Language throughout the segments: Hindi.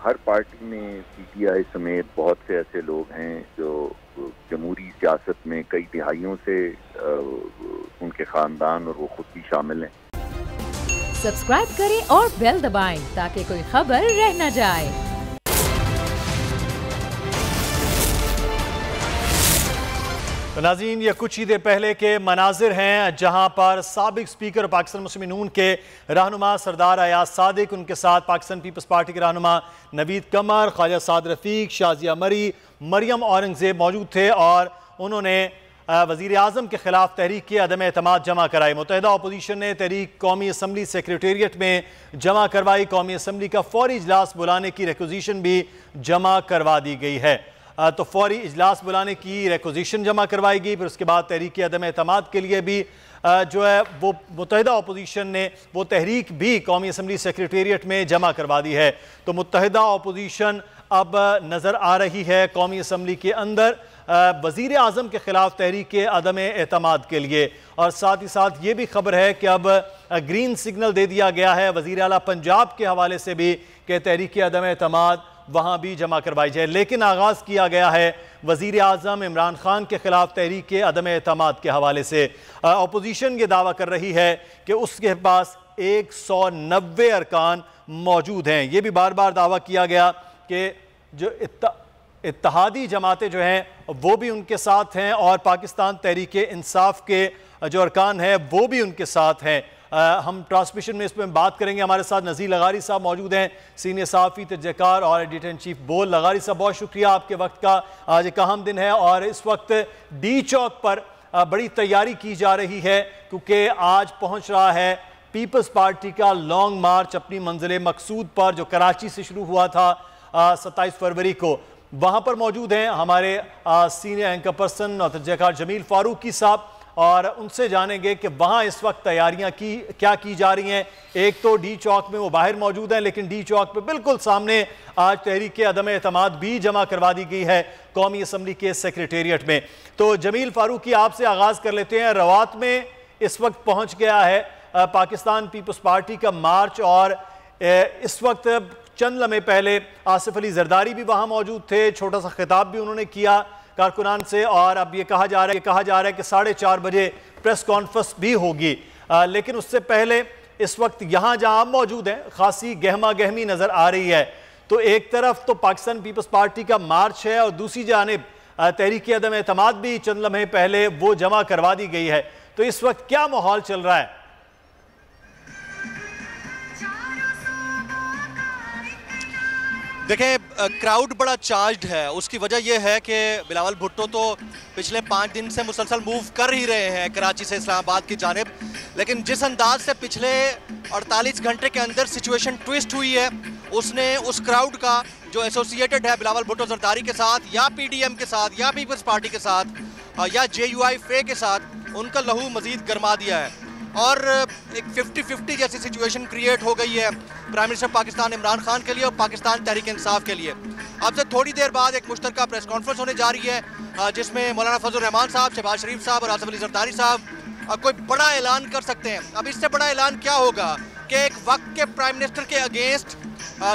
हर पार्टी में पीटीआई समेत बहुत से ऐसे लोग हैं जो जमहूरी सियासत में कई दिहाइयों से उनके ख़ानदान और वो खुद भी शामिल हैं। सब्सक्राइब करें और बेल दबाएं ताकि कोई खबर रह न जाए। तो नाज़रीन, ये कुछ ही देर पहले के मनाजिर हैं जहां पर साबिक स्पीकर पाकिस्तान मुस्लिम नून के रहनुमा सरदार अयाज सादिक, उनके साथ पाकिस्तान पीपल्स पार्टी के रहनुमा नवीद कमर, ख्वाजा साद रफ़ीक, शाजिया मरी, मरियम औरंगज़ेब मौजूद थे और उन्होंने वज़ीर आज़म के ख़िलाफ़ तहरीक के अदम एतमाद जमा कराई। मुत्तहिदा अपोजिशन ने तहरीक कौमी असम्बली सेक्रेटेरिएट में जमा करवाई। कौमी असम्बली का फौरी इजलास बुलाने की रिक्वेजिशन भी जमा करवा दी गई है। तो फौरी इजलास बुलाने की रिक्वेजिशन जमा करवाई गई। फिर उसके बाद तहरीक अदम एतमाद के लिए भी जो है वो मुत्तहिदा अपोजिशन ने वो तहरीक भी कौमी असम्बली सेक्रेटेरिएट में जमा करवा दी है। तो मुत्तहिदा अपोजिशन अब नज़र आ रही है कौमी असम्बली के अंदर वज़ीर आज़म के ख़िलाफ़ तहरीक अदम एतमाद के लिए। और साथ ही साथ ये भी खबर है कि अब ग्रीन सिग्नल दे दिया गया है वज़ीर आला पंजाब के हवाले से भी कि तहरीक अदम एतमाद वहाँ भी जमा करवाई जाए। लेकिन आगाज़ किया गया है वज़ीर आज़म इमरान खान के ख़िलाफ़ तहरीक अदम एतमाद के हवाले से। अपोजिशन ये दावा कर रही है कि उसके पास 190 अरकान मौजूद हैं। ये भी बार बार दावा किया गया कि जो इत्तहादी जमातें जो हैं वो भी उनके साथ हैं और पाकिस्तान तहरीक इंसाफ के जो अरकान हैं वो भी उनके साथ हैं। हम ट्रांसमिशन में इस पर बात करेंगे। हमारे साथ नज़ीर लगारी साहब मौजूद हैं, सीनियर सहाफ़ी, तजज़ियाकार और एडिटर इन चीफ बोल। लगारी साहब, बहुत शुक्रिया आपके वक्त का। आज एक अहम दिन है और इस वक्त डी चौक पर बड़ी तैयारी की जा रही है क्योंकि आज पहुँच रहा है पीपल्स पार्टी का लॉन्ग मार्च अपनी मंजिल मकसूद पर, जो कराची से शुरू हुआ था 27 फरवरी को। वहाँ पर मौजूद हैं हमारे सीनियर एंकर पर्सन और तजज़ियाकार जमील फारूकी साहब और उनसे जानेंगे कि वहाँ इस वक्त तैयारियाँ क्या की जा रही हैं। एक तो डी चौक में वो बाहर मौजूद हैं, लेकिन डी चौक पे बिल्कुल सामने आज तहरीक अदम एतमाद भी जमा करवा दी गई है कौमी असम्बली के सेक्रेटेरिएट में। तो जमील फारूकी, आपसे आगाज़ कर लेते हैं। रवात में इस वक्त पहुँच गया है पाकिस्तान पीपल्स पार्टी का मार्च और इस वक्त चंद लम्हे पहले आसिफ अली जरदारी भी वहाँ मौजूद थे। छोटा सा खिताब भी उन्होंने किया कारकुनान से और अब ये कहा जा रहा है कि 4:30 बजे प्रेस कॉन्फ्रेंस भी होगी। लेकिन उससे पहले इस वक्त यहाँ जहाँ आप मौजूद हैं खासी गहमा गहमी नज़र आ रही है। तो एक तरफ तो पाकिस्तान पीपल्स पार्टी का मार्च है और दूसरी जानिब तहरीक अदम एतमाद भी चंद लम्हे पहले वो जमा करवा दी गई है। तो इस वक्त क्या माहौल चल रहा है? देखें, क्राउड बड़ा चार्ज्ड है। उसकी वजह यह है कि बिलावल भुट्टो तो पिछले 5 दिन से मुसलसल मूव कर ही रहे हैं कराची से इस्लामाबाद की जानिब, लेकिन जिस अंदाज से पिछले 48 घंटे के अंदर सिचुएशन ट्विस्ट हुई है, उसने उस क्राउड का जो एसोसिएटेड है बिलावल भुट्टो जरदारी के साथ या PDM के साथ या पीपल्स पार्टी के साथ या JUI फे के साथ, उनका लहू मजीद गर्मा दिया है और एक 50-50 जैसी सिचुएशन क्रिएट हो गई है प्राइम मिनिस्टर पाकिस्तान इमरान खान के लिए और पाकिस्तान तहरीक इंसाफ के लिए। अब से थोड़ी देर बाद एक मुश्तरका प्रेस कॉन्फ्रेंस होने जा रही है जिसमें मौलाना फजल रहमान साहब, शहबाज शरीफ साहब और आसिफ अली जरदारी साहब कोई बड़ा ऐलान कर सकते हैं। अब इससे बड़ा ऐलान क्या होगा कि एक वक्त के प्राइम मिनिस्टर के अगेंस्ट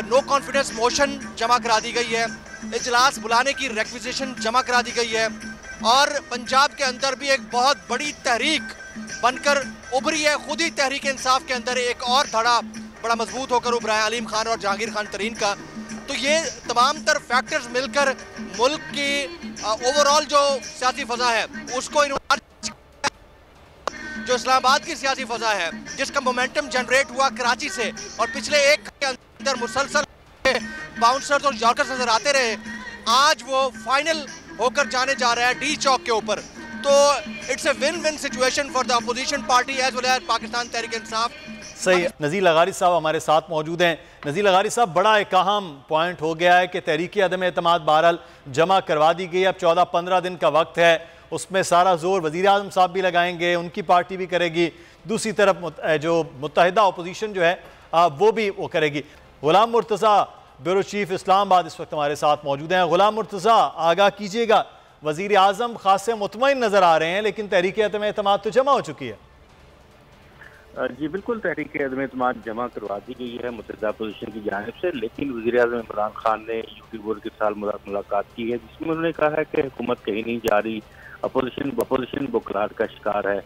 नो कॉन्फिडेंस मोशन जमा करा दी गई है, इजलास बुलाने की रिक्वेजिशन जमा करा दी गई है और पंजाब के अंदर भी एक बहुत बड़ी तहरीक बनकर उभरी है। खुद ही तहरीक इंसाफ के अंदर एक और धड़ा बड़ा मजबूत होकर उभरा है अलीम खान और जहांगीर खान तरीन का। तो ये तमाम तर फैक्टर्स मिलकर मुल्क की ओवरऑल जो सियासी फजा है उसको जो इस्लामाबाद की सियासी फजा है जिसका मोमेंटम जनरेट हुआ कराची से और पिछले एक के अंदर मुसलसल बाउंसर्स और यॉर्कर्स नजर आते रहे, आज वो फाइनल होकर जाने जा रहा है डी चौक के ऊपर। तो it's a win win situation for the opposition party as well as Pakistan Tehreek Insaf. सही। नज़ीर लगारी साहब हमारे साथ मौजूद हैं। नज़ीर लगारी साहब, बड़ा एक अहम पॉइंट हो गया है कि तहरीक अदम एतमाद बहरहाल जमा करवा दी गई। अब 14-15 दिन का वक्त है, उसमें सारा जोर वज़ीर आज़म साहब भी लगाएंगे, उनकी पार्टी भी करेगी, दूसरी तरफ जो मुत्तहिदा अपोजिशन जो है वो भी वो करेगी। गुलाम मुर्तज़ा ब्यूरो चीफ इस्लामाबाद इस वक्त हमारे साथ मौजूद हैं। गुलाम मुर्तज़ा, आगाह कीजिएगा, वज़ीर आज़म खासे मुतमईन नज़र आ रहे हैं लेकिन तहरीक अदम एतमाद तो जमा हो चुकी है। जी बिल्कुल, तहरीक अदम एतमाद जमा करवा दी गई है मुतहदा अपोजिशन की जानिब से, लेकिन वज़ीर-ए-आज़म इमरान खान ने यूट्यूबर के साथ मुलाकात की है, जिसमें उन्होंने कहा है कि हुकूमत कहीं नहीं जा रही, अपोजिशन बुखलाहट का शिकार है,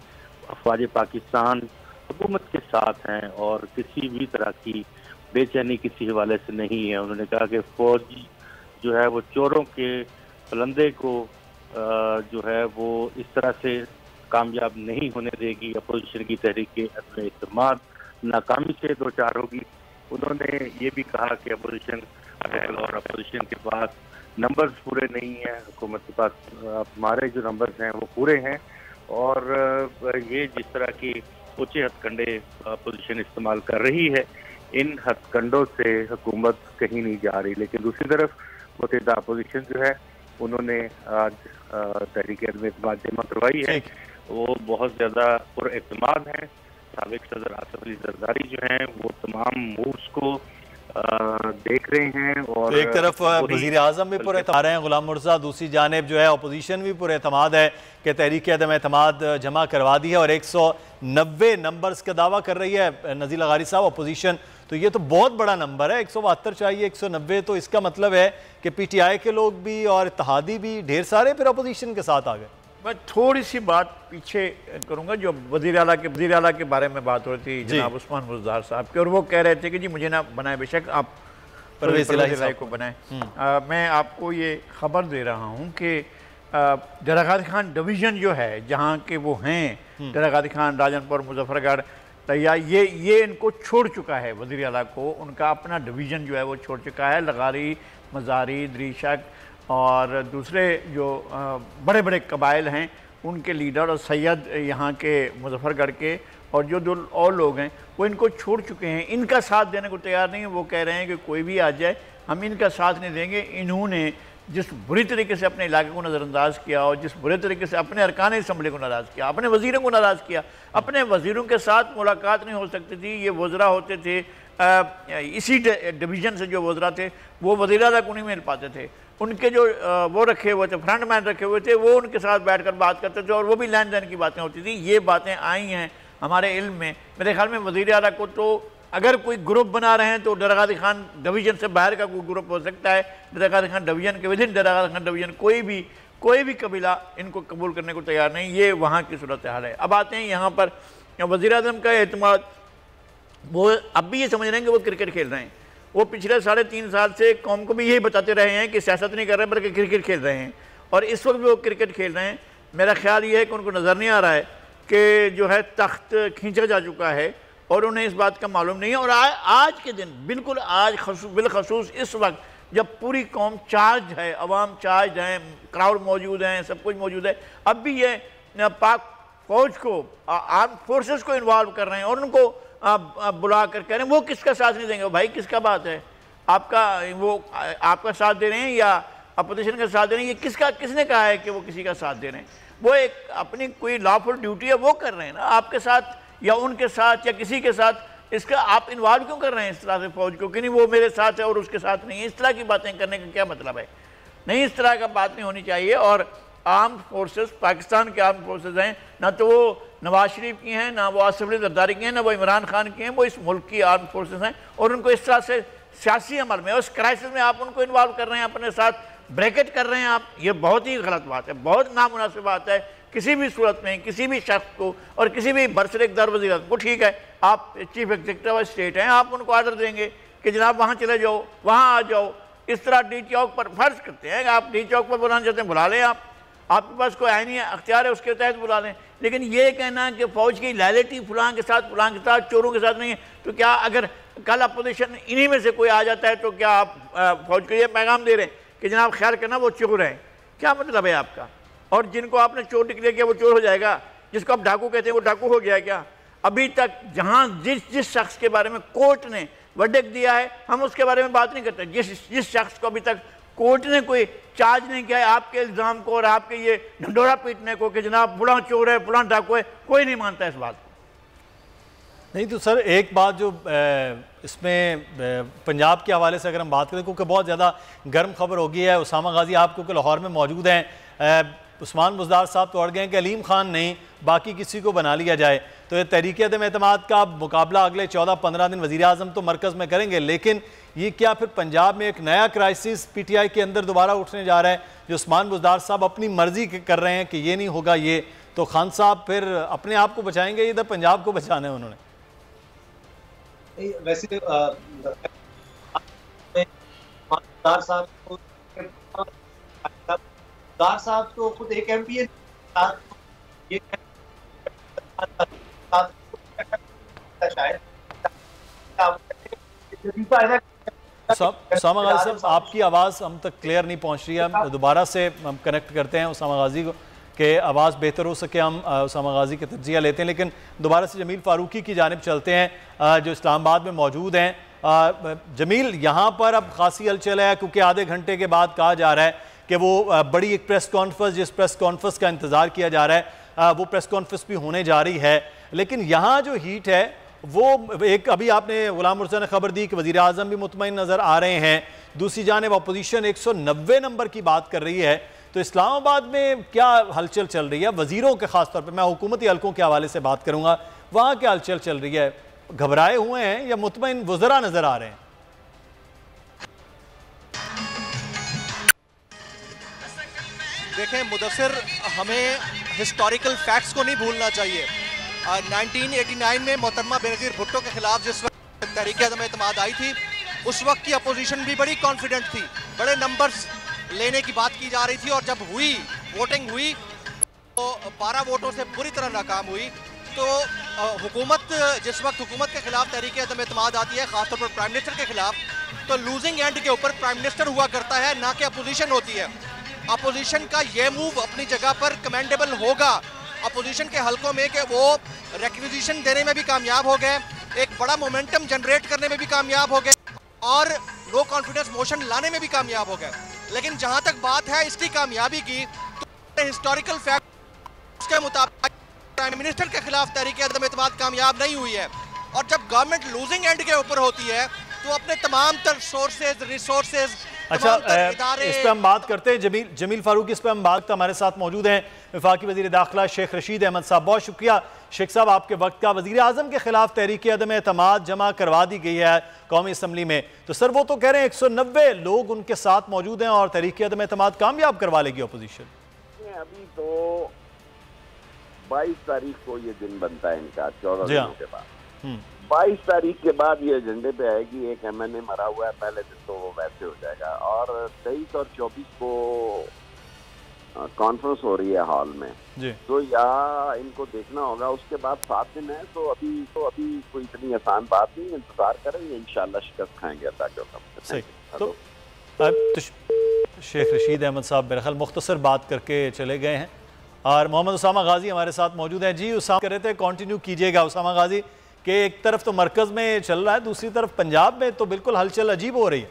अफवाज पाकिस्तान हुकूमत के साथ हैं और किसी भी तरह की बेचैनी किसी हवाले से नहीं है। उन्होंने कहा कि फौज जो है वो चोरों के फलंदे को जो है वो इस तरह से कामयाब नहीं होने देगी। अपोजिशन की तहरीक अदम एतमाद नाकामी से दो चार होगी। उन्होंने ये भी कहा कि अपोजिशन और अपोजिशन के पास नंबर्स पूरे नहीं हैं, हुकूमत के पास हमारे जो नंबर्स हैं वो पूरे हैं, और ये जिस तरह की ऊंचे हथकंडे अपोजिशन इस्तेमाल कर रही है, इन हथकंडों से हुकूमत कहीं नहीं जा रही। लेकिन दूसरी तरफ मुतहदा अपोजिशन जो है उन्होंने आज तहरीक अदम एतमाद जमा करवाई है, वो बहुत ज़्यादा पुरएतमाद हैं। साबिक सदर आसिफ अली जरदारी जो हैं वो तमाम मूव्स को देख रहे हैं, और तो एक तरफ वज़ीर आज़म भी पुरएतमाद हैं गुलाम मुर्जा, दूसरी जानिब जो है अपोजिशन भी पुरएतमाद है कि तहरीक अदम एतमाद जमा करवा दी है और 190 नंबर्स का दावा कर रही है नज़ीर लगारी साहब अपोजिशन। तो ये तो बहुत बड़ा नंबर है, 172 चाहिए 190, तो इसका मतलब है कि PTI के लोग भी और इत्तेहादी भी ढेर सारे फिर अपोजिशन के साथ आ गए। मैं थोड़ी सी बात पीछे करूंगा, जो वज़ीर आला के बारे में बात हो रही थी जनाब उस्मान बुज़दार साहब की, और वो कह रहे थे कि जी मुझे ना बनाए, बेशक आप परवेज़ इलाही को बनाएं। मैं आपको ये खबर दे रहा हूँ कि दरागादी खान डिवीज़न जो है जहाँ के वो हैं, दरागादी खान, राजनपुर, मुजफ्फरगढ़, तैयार, ये इनको छोड़ चुका है। वज़ीर आला को उनका अपना डिवीज़न जो है वो छोड़ चुका है। लगारी, मज़ारी, द्रीशक और दूसरे जो बड़े बड़े कबाइल हैं उनके लीडर और सैयद यहाँ के मुजफ्फरगढ़ के और जो दो और लोग हैं वो इनको छोड़ चुके हैं, इनका साथ देने को तैयार नहीं है। वो कह रहे हैं कि कोई भी आ जाए हम इनका साथ नहीं देंगे। इन्होंने जिस बुरी तरीके से अपने इलाके को नज़रअंदाज किया और जिस बुरे तरीके से अपने अरकान असम्बली को नाराज़ किया, अपने वज़ीरों को नाराज़ किया, अपने वज़ीरों के साथ मुलाकात नहीं हो सकती थी। ये वज़रा होते थे इसी डिवीज़न से, जो वज़रा थे वो वज़ीर आला को नहीं मिल पाते थे। उनके जो वो रखे हुए थे, फ्रंट मैन रखे हुए थे, वो उनके साथ बैठकर बात करते थे और वो भी लेन देन की बातें होती थी। ये बातें आई हैं हमारे इल्म में। मेरे ख्याल में वज़ीर आला को तो अगर कोई ग्रुप बना रहे हैं तो दरागादी खान डिवीज़न से बाहर का कोई ग्रुप हो सकता है। दरागादी खान डिवीज़न के विदिन दरागादी खान डिवीज़न कोई भी कबीला इनको कबूल करने को तैयार नहीं। ये वहाँ की सूरत हाल है। अब आते हैं यहाँ पर वज़ीर आज़म का एतमाद, वो अब भी ये समझ रहे हैं कि वो क्रिकेट खेल रहे हैं। वो पिछले 3.5 साल से कौम को भी यही बताते रहे हैं कि सियासत नहीं कर रहे बल्कि क्रिकेट खेल रहे हैं, और इस वक्त भी वो क्रिकेट खेल रहे हैं। मेरा ख्याल ये है कि उनको नज़र नहीं आ रहा है कि जो है तख्त खींचा जा चुका है और उन्हें इस बात का मालूम नहीं है। और आज के दिन बिल्कुल आज बिलखसूस इस वक्त जब पूरी कौम चार्ज है, अवाम चार्ज हैं, क्राउड मौजूद हैं, सब कुछ मौजूद है, अब भी ये पाक फौज को, आर्म फोर्सेस को इन्वॉल्व कर रहे हैं और उनको बुला कर कह रहे हैं वो किसका साथ नहीं देंगे। भाई किसका बात है, आपका साथ दे रहे हैं या अपोजिशन का साथ दे रहे हैं? ये किसने कहा है कि वो किसी का साथ दे रहे हैं? वो एक अपनी कोई लॉफुल ड्यूटी है वो कर रहे हैं ना, आपके साथ या उनके साथ या किसी के साथ। इसका आप इन्वॉल्व क्यों कर रहे हैं इस तरह से फौज को कि नहीं वो मेरे साथ है और उसके साथ नहीं है? इस तरह की बातें करने का क्या मतलब है? नहीं, इस तरह का बात नहीं होनी चाहिए। और आर्म फोर्सेस, पाकिस्तान के आर्म फोर्सेस हैं, ना तो वो नवाज शरीफ की हैं, ना वो आसिफ अली जरदारी की हैं, ना वो इमरान खान की हैं, वो इस मुल्क की आर्म फोर्सेस हैं। और उनको इस तरह से सियासी अमल में, उस क्राइसिस में आप उनको इन्वॉल्व कर रहे हैं, अपने साथ ब्रैकेट कर रहे हैं आप। ये बहुत ही गलत बात है, बहुत नामुनासिब बात है किसी भी सूरत में किसी भी शख्स को और किसी भी बरसरेकदार वज़ीर को। ठीक है, आप चीफ एग्जीक्यूटिव ऑफ स्टेट हैं, आप उनको आर्डर देंगे कि जनाब वहाँ चले जाओ, वहाँ आ जाओ। इस तरह डी चौक पर फर्ज करते हैं कि आप डी चौक पर बुलाना चाहते हैं, बुला लें, आपके पास कोई आईनी अख्तियार है उसके तहत बुला लें। लेकिन ये कहना कि फ़ौज की लॉयल्टी फलां के साथ चोरों के साथ नहीं है, तो क्या अगर कल अपोजिशन इन्हीं में से कोई आ जाता है तो क्या आप फ़ौज को ये पैगाम दे रहे हैं कि जनाब ख्याल करना वो चोर हैं? क्या मतलब है आपका? और जिनको आपने चोर डिक्लेयर किया वो चोर हो जाएगा, जिसको आप डाकू कहते हैं वो डाकू हो गया क्या? अभी तक जहाँ जिस शख्स के बारे में कोर्ट ने वर्डिक्ट दिया है हम उसके बारे में बात नहीं करते। जिस शख्स को अभी तक कोर्ट ने कोई चार्ज नहीं किया है आपके इल्ज़ाम को और आपके ये ढंडोरा पीटने को कि जनाब फलां चोर है, फलां डाकू है, कोई नहीं मानता इस बात को। नहीं तो सर एक बात जो इसमें पंजाब के हवाले से अगर हम बात करें, क्योंकि बहुत ज़्यादा गर्म खबर हो गई है, उसामा गाजी आप क्योंकि लाहौर में मौजूद हैं, उस्मान बुज़दार साहब तो अड़ गए कि अलीम खान नहीं बाकी किसी को बना लिया जाए। तो ये तहरीक-ए-अदम-ए-एतमाद का मुकाबला अगले 14-15 दिन वज़ीर-ए-आज़म तो मरकज़ में करेंगे, लेकिन ये क्या फिर पंजाब में एक नया क्राइसिस PTI के अंदर दोबारा उठने जा रहा है, जो उस्मान बुज़दार साहब अपनी मर्जी कर रहे हैं कि ये नहीं होगा ये, तो खान साहब फिर अपने आप को बचाएंगे, इधर पंजाब को बचाना है उन्होंने? वैसे साहब तो खुद एक MP है, उसामा गाजी साहब आपकी आवाज़ हम तक क्लियर नहीं पहुंच रही है, हम दोबारा से हम कनेक्ट करते हैं उसामा गाजी को कि आवाज़ बेहतर हो सके, हम उसामा गाजी की तज्जिया लेते हैं, लेकिन दोबारा से जमील फारूकी की जानिब चलते हैं जो इस्लामाबाद में मौजूद हैं। जमील, यहाँ पर अब खासी हलचल है क्योंकि आधे घंटे के बाद कहा जा रहा है कि वो बड़ी एक प्रेस कॉन्फ्रेंस, जिस प्रेस कॉन्फ्रेंस का इंतज़ार किया जा रहा है वो प्रेस कॉन्फ्रेंस भी होने जा रही है, लेकिन यहाँ जो हीट है वो एक अभी आपने गुलाम मुर्तज़ा ने खबर दी कि वज़ीर आज़म भी मुतमईन नज़र आ रहे हैं, दूसरी जानिब अपोजिशन 190 नंबर की बात कर रही है, तो इस्लामाबाद में क्या हलचल चल रही है वज़ीरों के ख़ास तौर पर, मैं हुकूमती हलकों के हवाले से बात करूँगा, वहाँ क्या हलचल चल रही है, घबराए हुए हैं या मुतमईन वज़रा नज़र आ रहे हैं? देखें मुदस्सिर, हमें हिस्टोरिकल फैक्ट्स को नहीं भूलना चाहिए। 1989 में मोहतरमा बेनज़ीर भुट्टो के खिलाफ जिस वक्त तहरीक-ए-अदम-ए-एतमाद आई थी, उस वक्त की अपोजिशन भी बड़ी कॉन्फिडेंट थी, बड़े नंबर्स लेने की बात की जा रही थी, और जब वोटिंग हुई तो 12 वोटों से पूरी तरह नाकाम हुई। तो हुकूमत, जिस वक्त हुकूमत के खिलाफ तहरीक-ए-अदम-ए-एतमाद आती है, खासतौर पर प्राइम मिनिस्टर के खिलाफ, तो लूजिंग एंड के ऊपर प्राइम मिनिस्टर हुआ करता है, ना कि अपोजिशन होती है। अपोजिशन का ये मूव अपनी जगह पर कमेंडेबल होगा, अपोजिशन के हलकों में कि वो रिक्विजिशन देने में भी कामयाब हो गए, एक बड़ा मोमेंटम जनरेट करने में भी कामयाब हो गए, और नो कॉन्फिडेंस मोशन लाने में भी कामयाब हो गए। लेकिन जहां तक बात है इसकी कामयाबी की, तो हिस्टोरिकल फैक्ट के मुताबिक प्राइम मिनिस्टर के खिलाफ तहरीक-ए-अदम-ए-एतमाद कामयाब नहीं हुई है, और जब गवर्नमेंट लूजिंग एंड के ऊपर होती है तो अपने तमाम तर सोर्सेज, रिसोर्सेज, अच्छा, इस पे हम बात करते हैं। जमील फारूकी इस पे हम बात हमारे साथ मौजूद हैं, वफाकी वज़ीर दाखिला शेख रशीद अहमद साहब। बहुत शुक्रिया शेख साहब आपके वक्त का। वज़ीर आज़म के खिलाफ तहरीक-ए-अदम-ए-एतमाद जमा करवा दी गई है कौमी असम्बली में, तो सर वो तो कह रहे हैं 190 लोग उनके साथ मौजूद हैं और तहरीक-ए-अदम-ए-एतमाद कामयाब करवा लेगी अपोजिशन। अभी तो 22 तारीख को ये दिन बनता है इनका, 14 दिनों के बाद। 22 तारीख के बाद ये एजेंडे पे आएगी। एक MNA मरा हुआ है, पहले दिन तो वो वैसे हो जाएगा, और 23 और 24 को कॉन्फ्रेंस हो रही है हॉल में जी। तो यहाँ इनको देखना होगा। उसके बाद 7 दिन है, तो अभी कोई इतनी आसान बात नहीं, इंतजार करेंगे, इंशाल्लाह शिकस्त खाएंगे अल्लाह के हुक्म से। तो शेख रशीद अहमद साहब मेरे ख्याल मुख्तसर बात करके चले गए हैं, और मोहम्मद उसामा गाजी हमारे साथ मौजूद हैं। जी उसामा कह रहे थे कंटिन्यू कीजिएगा उसामा गाजी, कि एक तरफ तो मरकज़ में चल रहा है, दूसरी तरफ पंजाब में तो बिल्कुल हलचल अजीब हो रही है।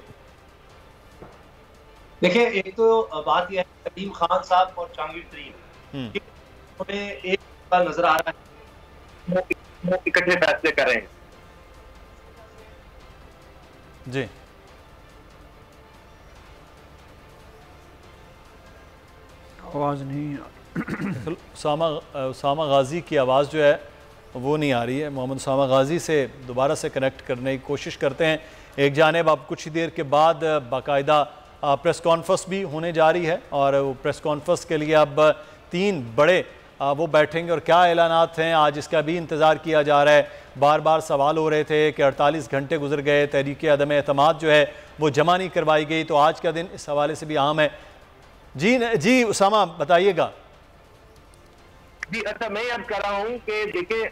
देखिए, एक तो बात यह है अलीम खान साहब और जहांगीर तरीन उन्हें एक नजर आ रहा है वो इकट्ठे फैसले कर रहे हैं जी। आवाज़ नहीं उसामा गाजी की आवाज़ जो है वो नहीं आ रही है। मोहम्मद उसामा गाजी से दोबारा से कनेक्ट करने की कोशिश करते हैं। एक जानिब अब कुछ ही देर के बाद बाकायदा प्रेस कॉन्फ्रेंस भी होने जा रही है, और वो प्रेस कॉन्फ्रेंस के लिए अब 3 बड़े वो बैठेंगे, और क्या ऐलानात हैं आज इसका भी इंतज़ार किया जा रहा है। बार बार सवाल हो रहे थे कि 48 घंटे गुजर गए, तहरीक-ए-अदम-ए-एतमाद जो है वो जमा नहीं करवाई गई, तो आज का दिन इस हवाले से भी अहम है। जी उसामा बताइएगा। जी अच्छा, मैं अब कर रहा हूँ कि देखिए,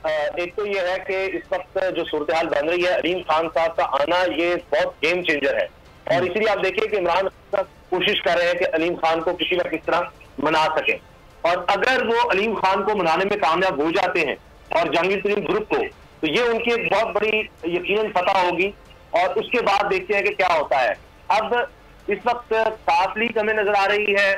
एक तो ये है कि इस वक्त जो सूरत हाल बन रही है, अलीम खान साहब का आना ये बहुत गेम चेंजर है, और इसलिए आप देखिए कि इमरान खान कोशिश कर रहे हैं कि अलीम खान को किसी न किस तरह मना सके, और अगर वो अलीम खान को मनाने में कामयाब हो जाते हैं और जहांगीर तरीन ग्रुप को, तो ये उनकी एक बहुत बड़ी यकीनन फतह होगी, और उसके बाद देखते हैं कि क्या होता है। अब इस वक्त 7 लीग हमें नजर आ रही है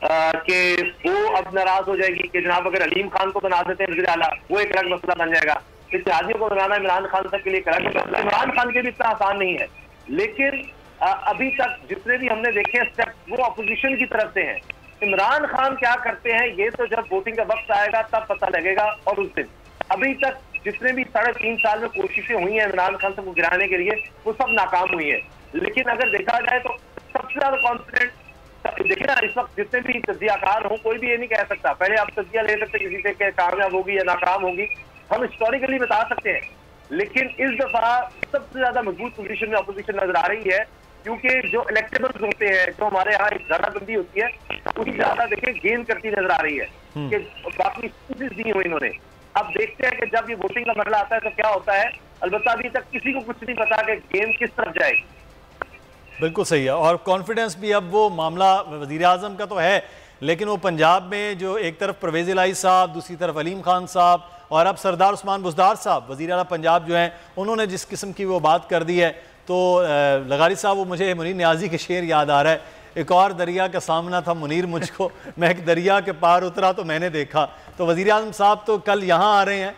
कि वो अब नाराज हो जाएगी कि जनाब अगर अलीम खान को बना देते हैं वज़ीर आला, वो एक अलग मसला बन जाएगा। इत्तेहादियों को बनाना इमरान खान तक के लिए एक अलग मसला, इमरान खान के भी इतना आसान नहीं है। लेकिन अभी तक जितने भी हमने देखे स्टेप वो अपोजिशन की तरफ से हैं। इमरान खान क्या करते हैं ये तो जब वोटिंग का वक्त आएगा तब पता लगेगा, और उस दिन अभी तक जितने भी 3.5 साल में कोशिशें हुई हैं इमरान खान साहब को गिराने के लिए, वो सब नाकाम हुई है। लेकिन अगर देखा जाए तो सबसे ज्यादा कॉन्फिडेंट देखिए ना, इस वक्त जितने भी तज्जियाकार हों, कोई भी ये नहीं कह सकता। पहले आप तज्जिया ले सकते किसी से कि कामयाब होगी या नाकाम होगी, हम हिस्टोरिकली बता सकते हैं। लेकिन इस दफा सबसे ज्यादा मजबूत पोजीशन में अपोजिशन नजर आ रही है, क्योंकि जो इलेक्टेबल्स होते हैं, जो हमारे यहाँ एक धाराबंदी होती है, उसकी ज्यादा देखिए गेन करती नजर आ रही है कि बाकी चीजें दी हुई इन्होंने। अब देखते हैं कि जब ये वोटिंग का मसला आता है तो क्या होता है। अलबत्ता अभी तक किसी को कुछ नहीं पता कि गेम किस तरफ जाएगी। बिल्कुल सही है, और कॉन्फिडेंस भी अब वो मामला वज़ीर आज़म का तो है, लेकिन वो पंजाब में जो एक तरफ परवेज़ इलाही साहब, दूसरी तरफ अलीम खान साहब और अब सरदार उस्मान बुज़दार साहब वज़ीर आला पंजाब जो हैं, उन्होंने जिस किस्म की वो बात कर दी है, तो लगारी साहब वो मुझे मुनीर नियाज़ी के शेर याद आ रहा है, एक और दरिया का सामना था मुनीर मुझको, मैं एक दरिया के पार उतरा तो मैंने देखा। तो वज़ीर आज़म साहब तो कल यहाँ आ रहे हैं,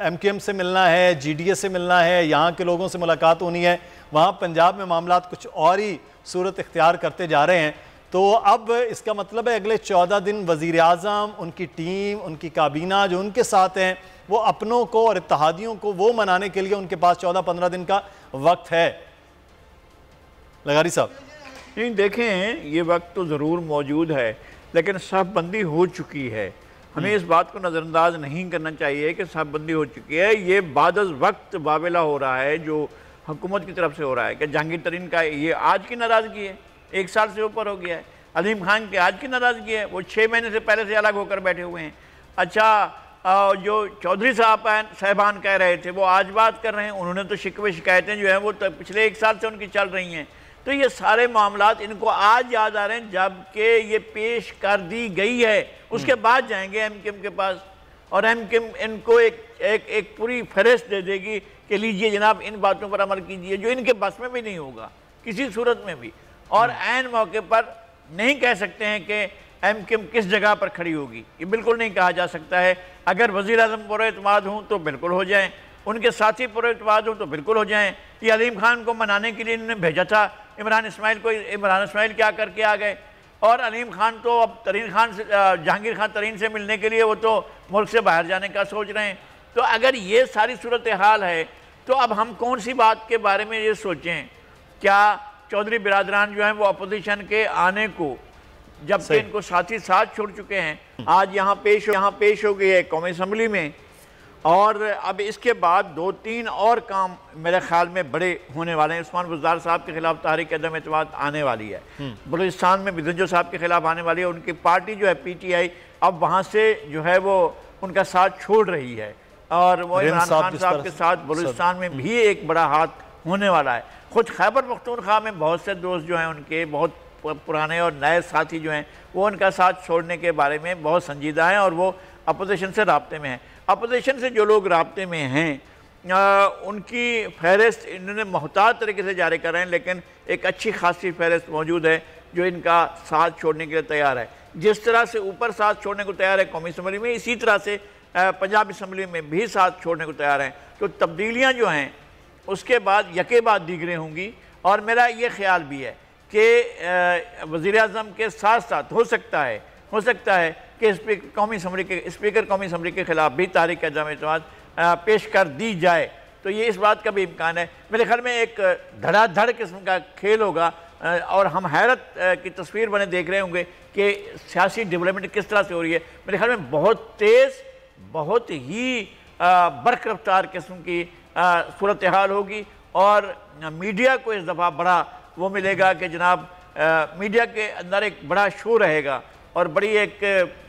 MQM से मिलना है, GDA से मिलना है, यहाँ के लोगों से मुलाकात होनी है। वहाँ पंजाब में मामला कुछ और ही सूरत इख्तियार करते जा रहे हैं। तो अब इसका मतलब है अगले 14 दिन वज़ीर आज़म, उनकी टीम, उनकी काबीना जो उनके साथ हैं, वो अपनों को और इत्तेहादियों को वो मनाने के लिए उनके पास 14-15 दिन का वक्त है। लगारी साहब, नहीं देखें, ये वक्त तो ज़रूर मौजूद है, लेकिन साहबबंदी हो चुकी है। हमें इस बात को नज़रअंदाज नहीं करना चाहिए कि साहबबंदी हो चुकी है। ये बादज़ वक्त वावेला हो रहा है जो हुकूमत की तरफ से हो रहा है कि जहांगीर तरीन का ये आज की नाराज़गी है, 1 साल से ऊपर हो गया है। अलीम खान की आज की नाराज़गी है, वो 6 महीने से पहले से अलग होकर बैठे हुए हैं। अच्छा, जो चौधरी साहबान कह रहे थे वो आज बात कर रहे हैं, उन्होंने तो शिकवे शिकायतें जो हैं वो तो पिछले 1 साल से उनकी चल रही हैं। तो ये सारे मामलात इनको आज याद आ रहे हैं जबकि ये पेश कर दी गई है, उसके बाद जाएंगे MQM के पास और MQM इनको एक पूरी फहरिस्त दे देगी कि लीजिए जनाब इन बातों पर अमल कीजिए, जो इनके बस में भी नहीं होगा किसी सूरत में भी। और ऐन मौके पर नहीं कह सकते हैं कि MQM किस जगह पर खड़ी होगी, ये बिल्कुल नहीं कहा जा सकता है। अगर वज़ीर आज़म पुरएतमाद हों तो बिल्कुल हो जाएं, उनके साथी पुरएतमाद हों तो बिल्कुल हो जाएं। ये अलीम खान को मनाने के लिए इन्होंने भेजा था इमरान इस्माइल को, इमरान इस्माइल क्या करके आ गए। और अलीम खान तो अब जहांगीर खान तरीन से मिलने के लिए वो तो मुल्क से बाहर जाने का सोच रहे हैं। तो अगर ये सारी सूरत हाल है तो अब हम कौन सी बात के बारे में ये सोचें? क्या चौधरी बिरादरान जो हैं वो अपोजिशन के आने को, जबकि इनको साथी साथ छोड़ चुके हैं, आज यहाँ पेश हो गई है कौमी असम्बली में, और अब इसके बाद 2-3 और काम मेरे ख्याल में बड़े होने वाले हैं। उस्मान बुज़दार साहब के खिलाफ तहरीक अदम एतमाद आने वाली है, बलूचिस्तान में बिदंजो साहब के खिलाफ आने वाली है। उनकी पार्टी जो है PTI अब वहाँ से जो है वो उनका साथ छोड़ रही है, और वो इमरान खान साहब के साथ बलूचिस्तान में भी एक बड़ा हाथ होने वाला है। खुद खैबर पख्तूनख्वा में बहुत से दोस्त जो हैं उनके, बहुत पुराने और नए साथी जो हैं, वो उनका साथ छोड़ने के बारे में बहुत संजीदा हैं और वो अपोजिशन से राब्ते में हैं। अपोजिशन से जो लोग राब्ते में हैं उनकी फहरिस्त इन्होंने मोहतात तरीके से जारी कर रहे हैं, लेकिन एक अच्छी खासी फहरिस्त मौजूद है जो इनका साथ छोड़ने के लिए तैयार है। जिस तरह से ऊपर साथ छोड़ने को तैयार है कौमी असम्बली में, इसी तरह से पंजाब असम्बली में भी साथ छोड़ने को तैयार हैं। तो तब्दीलियाँ जो हैं उसके बाद यके बाद दीगरें होंगी, और मेरा ये ख्याल भी है कि वज़ीर आज़म के साथ साथ हो सकता है कि कौमी असम्बली के खिलाफ भी तहरीक अदम एतमाद पेश कर दी जाए। तो ये इस बात का भी इम्कान है। मेरे ख्याल में एक धड़ाधड़ किस्म का खेल होगा, और हम हैरत की तस्वीर बने देख रहे होंगे कि सियासी डेवलपमेंट किस तरह से हो रही है। मेरे ख्याल में बहुत तेज़, बहुत ही बरक़ रफ्तार किस्म की सूरत हाल होगी, और मीडिया को इस दफ़ा बड़ा वो मिलेगा कि जनाब मीडिया के अंदर एक बड़ा शो रहेगा और बड़ी एक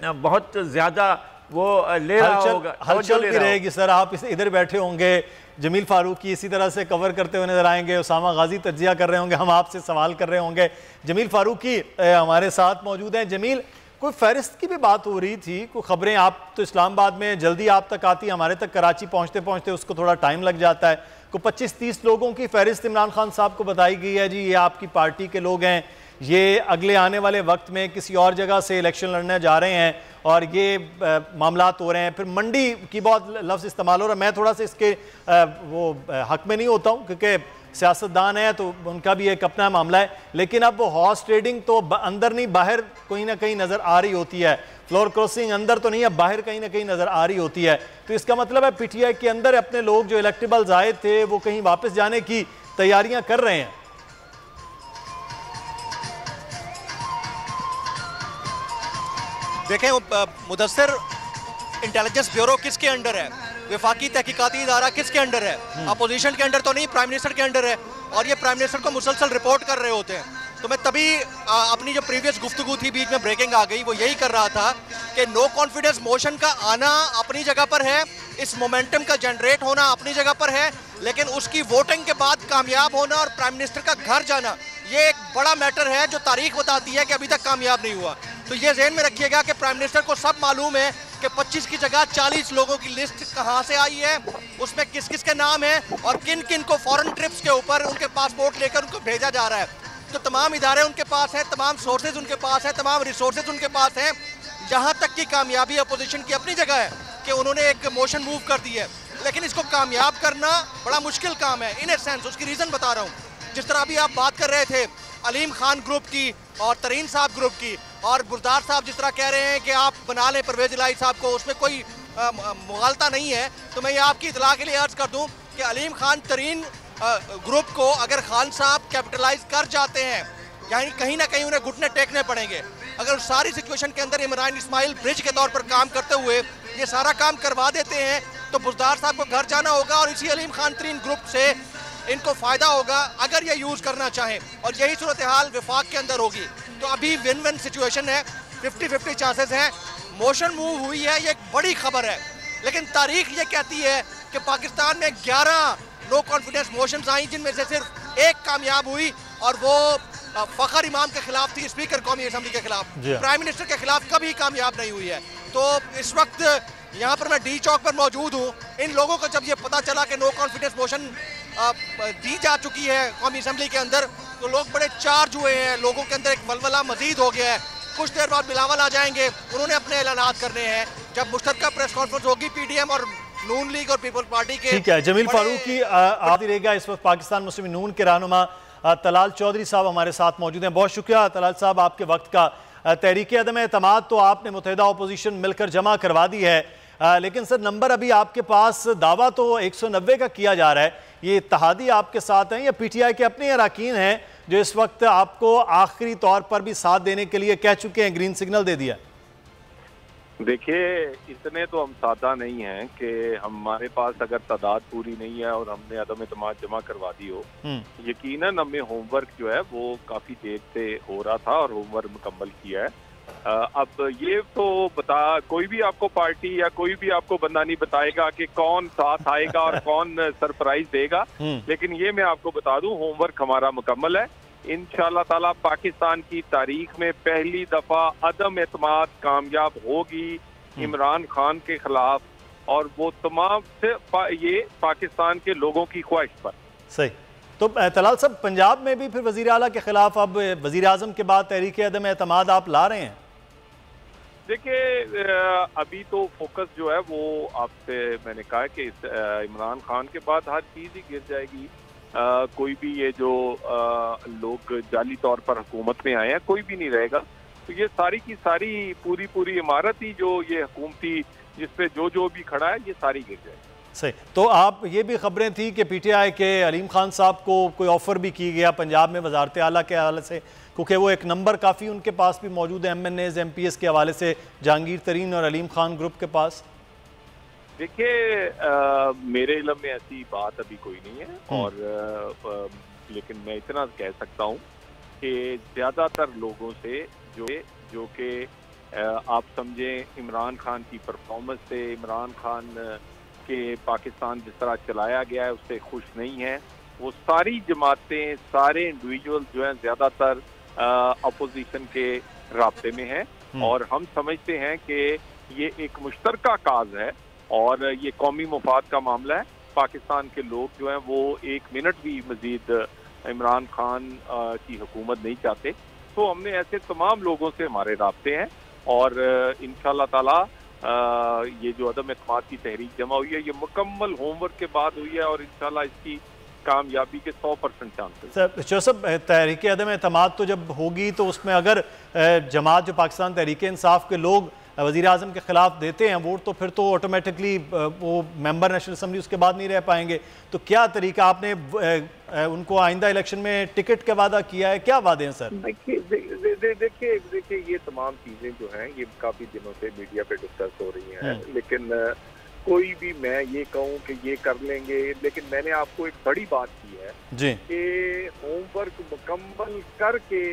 बहुत ज़्यादा वो ले रहा होगा, हलचल भी रहेगी। सर आप इधर बैठे होंगे, जमील फारूकी इसी तरह से कवर करते हुए नजर आएंगे, उसामा गाजी तज्जिया कर रहे होंगे, हम आपसे सवाल कर रहे होंगे। जमील फारूकी हमारे साथ मौजूद हैं। जमील, कोई फहरिस्त की भी बात हो रही थी, कोई खबरें, आप तो इस्लामाबाद में जल्दी आप तक आती, हमारे तक कराची पहुंचते पहुंचते उसको थोड़ा टाइम लग जाता है। को 25-30 लोगों की फहरिस्त इमरान खान साहब को बताई गई है, जी ये आपकी पार्टी के लोग हैं, ये अगले आने वाले वक्त में किसी और जगह से इलेक्शन लड़ने जा रहे हैं और ये मामलात हो रहे हैं। फिर मंडी की बहुत लफ्ज़ इस्तेमाल हो रहा है। मैं थोड़ा सा इसके वो हक में नहीं होता हूँ क्योंकि सियासतदान है तो उनका भी एक अपना मामला है, लेकिन अब वो हॉर्स ट्रेडिंग तो अंदर नहीं बाहर कहीं ना कहीं नज़र आ रही होती है। फ्लोर क्रॉसिंग अंदर तो नहीं, अब बाहर कहीं ना कहीं नजर आ रही होती है। तो इसका मतलब है पीटीआई के अंदर अपने लोग जो इलेक्टेबल्स आए थे वो कहीं वापस जाने की तैयारियां कर रहे हैं। देखें मुदस्सिर, इंटेलिजेंस ब्यूरो किसके अंडर है, विफाकी तहकीकाती इदारा किसके अंडर है, अपोजिशन के अंडर तो नहीं, प्राइम मिनिस्टर के अंडर है। और ये प्राइम मिनिस्टर को मुसलसल रिपोर्ट कर रहे होते हैं। तो मैं तभी अपनी जो प्रीवियस गुफ्तगू थी, बीच में ब्रेकिंग आ गई, वो यही कर रहा था कि नो कॉन्फिडेंस मोशन का आना अपनी जगह पर है, इस मोमेंटम का जनरेट होना अपनी जगह पर है, लेकिन उसकी वोटिंग के बाद कामयाब होना और प्राइम मिनिस्टर का घर जाना, ये एक बड़ा मैटर है जो तारीख बताती है कि अभी तक कामयाब नहीं हुआ। तो ये ज़हन में रखिएगा कि प्राइम मिनिस्टर को सब मालूम है कि 25 की जगह 40 लोगों की लिस्ट कहाँ से आई है, उसमें किस किस के नाम है और किन किन को फॉरेन ट्रिप्स के ऊपर उनके पासपोर्ट लेकर उनको भेजा जा रहा है। तो तमाम इदारे उनके पास हैं, तमाम सोर्सेज उनके पास हैं, तमाम रिसोर्सेज उनके पास हैं। जहाँ तक की कामयाबी अपोजिशन की अपनी जगह है कि उन्होंने एक मोशन मूव कर दी है, लेकिन इसको कामयाब करना बड़ा मुश्किल काम है इन ए सेंस। उसकी रीज़न बता रहा हूँ। जिस तरह अभी आप बात कर रहे थे अलीम खान ग्रुप की और तरीन साहब ग्रुप की, और गुरदार साहब जिस तरह कह रहे हैं कि आप बना लें परवेज इलाही साहब को, उसमें कोई मुगालता नहीं है। तो मैं ये आपकी इतला के लिए अर्ज कर दूं कि अलीम खान तरीन ग्रुप को अगर खान साहब कैपिटलाइज कर जाते हैं, यानी कहीं ना कहीं उन्हें घुटने टेकने पड़ेंगे। अगर उस सारी सिचुएशन के अंदर इमरान इस्माइल ब्रिज के तौर पर काम करते हुए ये सारा काम करवा देते हैं, तो बुज़दार साहब को घर जाना होगा और इसी अलीम खान तरीन ग्रुप से इनको फ़ायदा होगा अगर ये यूज़ करना चाहें। और यही सूरत हाल विफाक के अंदर होगी। तो अभी विन विन सिचुएशन है, 50-50 चांसेस हैं। मोशन मूव हुई है, ये एक बड़ी खबर है, लेकिन तारीख ये कहती है कि पाकिस्तान में 11 नो कॉन्फिडेंस मोशंस आई, जिनमें से सिर्फ एक कामयाब हुई और वो फ़खर इमाम के खिलाफ थी, स्पीकर कौमी असम्बली के खिलाफ। प्राइम मिनिस्टर के खिलाफ कभी कामयाब नहीं हुई है। तो इस वक्त यहाँ पर मैं डी चौक पर मौजूद हूँ। इन लोगों को जब ये पता चला कि नो कॉन्फिडेंस मोशन दी जा चुकी है कौमी असम्बली के अंदर, तो लोग बड़े चार्ज हुए हैं, लोगों के अंदर एक वलवला मजीद हो गया है। कुछ देर बाद बिलावल आ जाएंगे, उन्होंने अपने ऐलानात करने हैं जब मुश्तरका प्रेस कॉन्फ्रेंस होगी पीडीएम और नून लीग और पीपल्स पार्टी के। ठीक है, जमील फारूकी आदि रहेगा। इस वक्त पाकिस्तान मुस्लिम नून के रहनुमा तलाल चौधरी साहब हमारे साथ मौजूद हैं। बहुत शुक्रिया तलाल साहब आपके वक्त का। तहरीक अदम एतमाद तो आपने मुत्तहिदा अपोजिशन मिलकर जमा करवा दी है, लेकिन सर नंबर अभी आपके पास दावा तो 190 का किया जा रहा है। ये इत्तेहादी आपके साथ हैं या पीटीआई के अपने अरकान हैं जो इस वक्त आपको आखिरी तौर पर भी साथ देने के लिए कह चुके हैं, ग्रीन सिग्नल दे दिया? देखिए, इतने तो हम सादा नहीं हैं कि हमारे पास अगर तादाद पूरी नहीं है और हमने अदम एतमाद जमा करवा दी हो। यकीनन हमें होमवर्क जो है वो काफ़ी देर से हो रहा था और होमवर्क मुकम्मल किया है। अब ये तो कोई भी आपको पार्टी या कोई भी आपको बंदा नहीं बताएगा कि कौन साथ आएगा और कौन सरप्राइज देगा, लेकिन ये मैं आपको बता दूं होमवर्क हमारा मुकम्मल है। इंशाअल्लाह ताला पाकिस्तान की तारीख में पहली दफा अदम एतमाद कामयाब होगी इमरान खान के खिलाफ, और वो तमाम से ये पाकिस्तान के लोगों की ख्वाहिश पर। सही। तो तलाल साहब, पंजाब में भी फिर वजीर आला के खिलाफ अब वजीर आजम के बाद तहरीक अदम एतमाद आप ला रहे हैं? देखिए, अभी तो फोकस जो है वो आपसे मैंने कहा कि इमरान खान के बाद हर चीज़ ही गिर जाएगी। कोई भी ये जो लोग जाली तौर पर हुकूमत में आए हैं कोई भी नहीं रहेगा। तो ये सारी की सारी पूरी इमारत ही जो ये हुकूमती जिसपे जो भी खड़ा है ये सारी गिर जाएगी। सही। तो आप ये भी खबरें थी कि पीटीआई के अलीम खान साहब को कोई ऑफर भी की गया पंजाब में वजारत आला के हवाले से, क्योंकि वो एक नंबर काफ़ी उनके पास भी मौजूद है MNAs MPs के हवाले से, जहांगीर तरीन और अलीम खान ग्रुप के पास। देखिए, मेरे इल्म में ऐसी बात अभी कोई नहीं है, और लेकिन मैं इतना कह सकता हूँ कि ज़्यादातर लोगों से जो कि आप समझें इमरान खान की परफॉर्मेंस से, इमरान खान के पाकिस्तान जिस तरह चलाया गया है उससे खुश नहीं है। वो सारी जमातें, सारे इंडिविजुअल जो हैं ज़्यादातर अपोजिशन के राब्ते में हैं, और हम समझते हैं कि ये एक मुश्तरका काज है और ये कौमी मुफाद का मामला है। पाकिस्तान के लोग जो हैं वो एक मिनट भी मजीद इमरान खान की हुकूमत नहीं चाहते। तो हमने ऐसे तमाम लोगों से हमारे राब्ते हैं, और इंशाअल्लाह ताला ये जो अदम एतमाद की तहरीक जमा हुई है ये मुकम्मल होमवर्क के बाद हुई है, और इंशाअल्लाह इसकी कामयाबी के 100% चांसेस। सर सब तहरीक अदम एतमाद तो जब होगी तो उसमें अगर जमात जो पाकिस्तान तहरीक इंसाफ के लोग वज़ीर आज़म के खिलाफ देते हैं वोट, तो फिर तो ऑटोमेटिकली वो मेंबर नेशनल असम्बली उसके बाद नहीं रह पाएंगे। तो क्या तरीका आपने उनको आइंदा इलेक्शन में टिकट का वादा किया है, क्या वादे हैं सर? देखिए ये तमाम चीजें जो हैं ये काफी दिनों से मीडिया पे डिस्कस हो रही हैं, लेकिन कोई भी मैं ये कहूँ कि ये कर लेंगे, लेकिन मैंने आपको एक बड़ी बात की है जी कि होमवर्क मुकम्मल करके,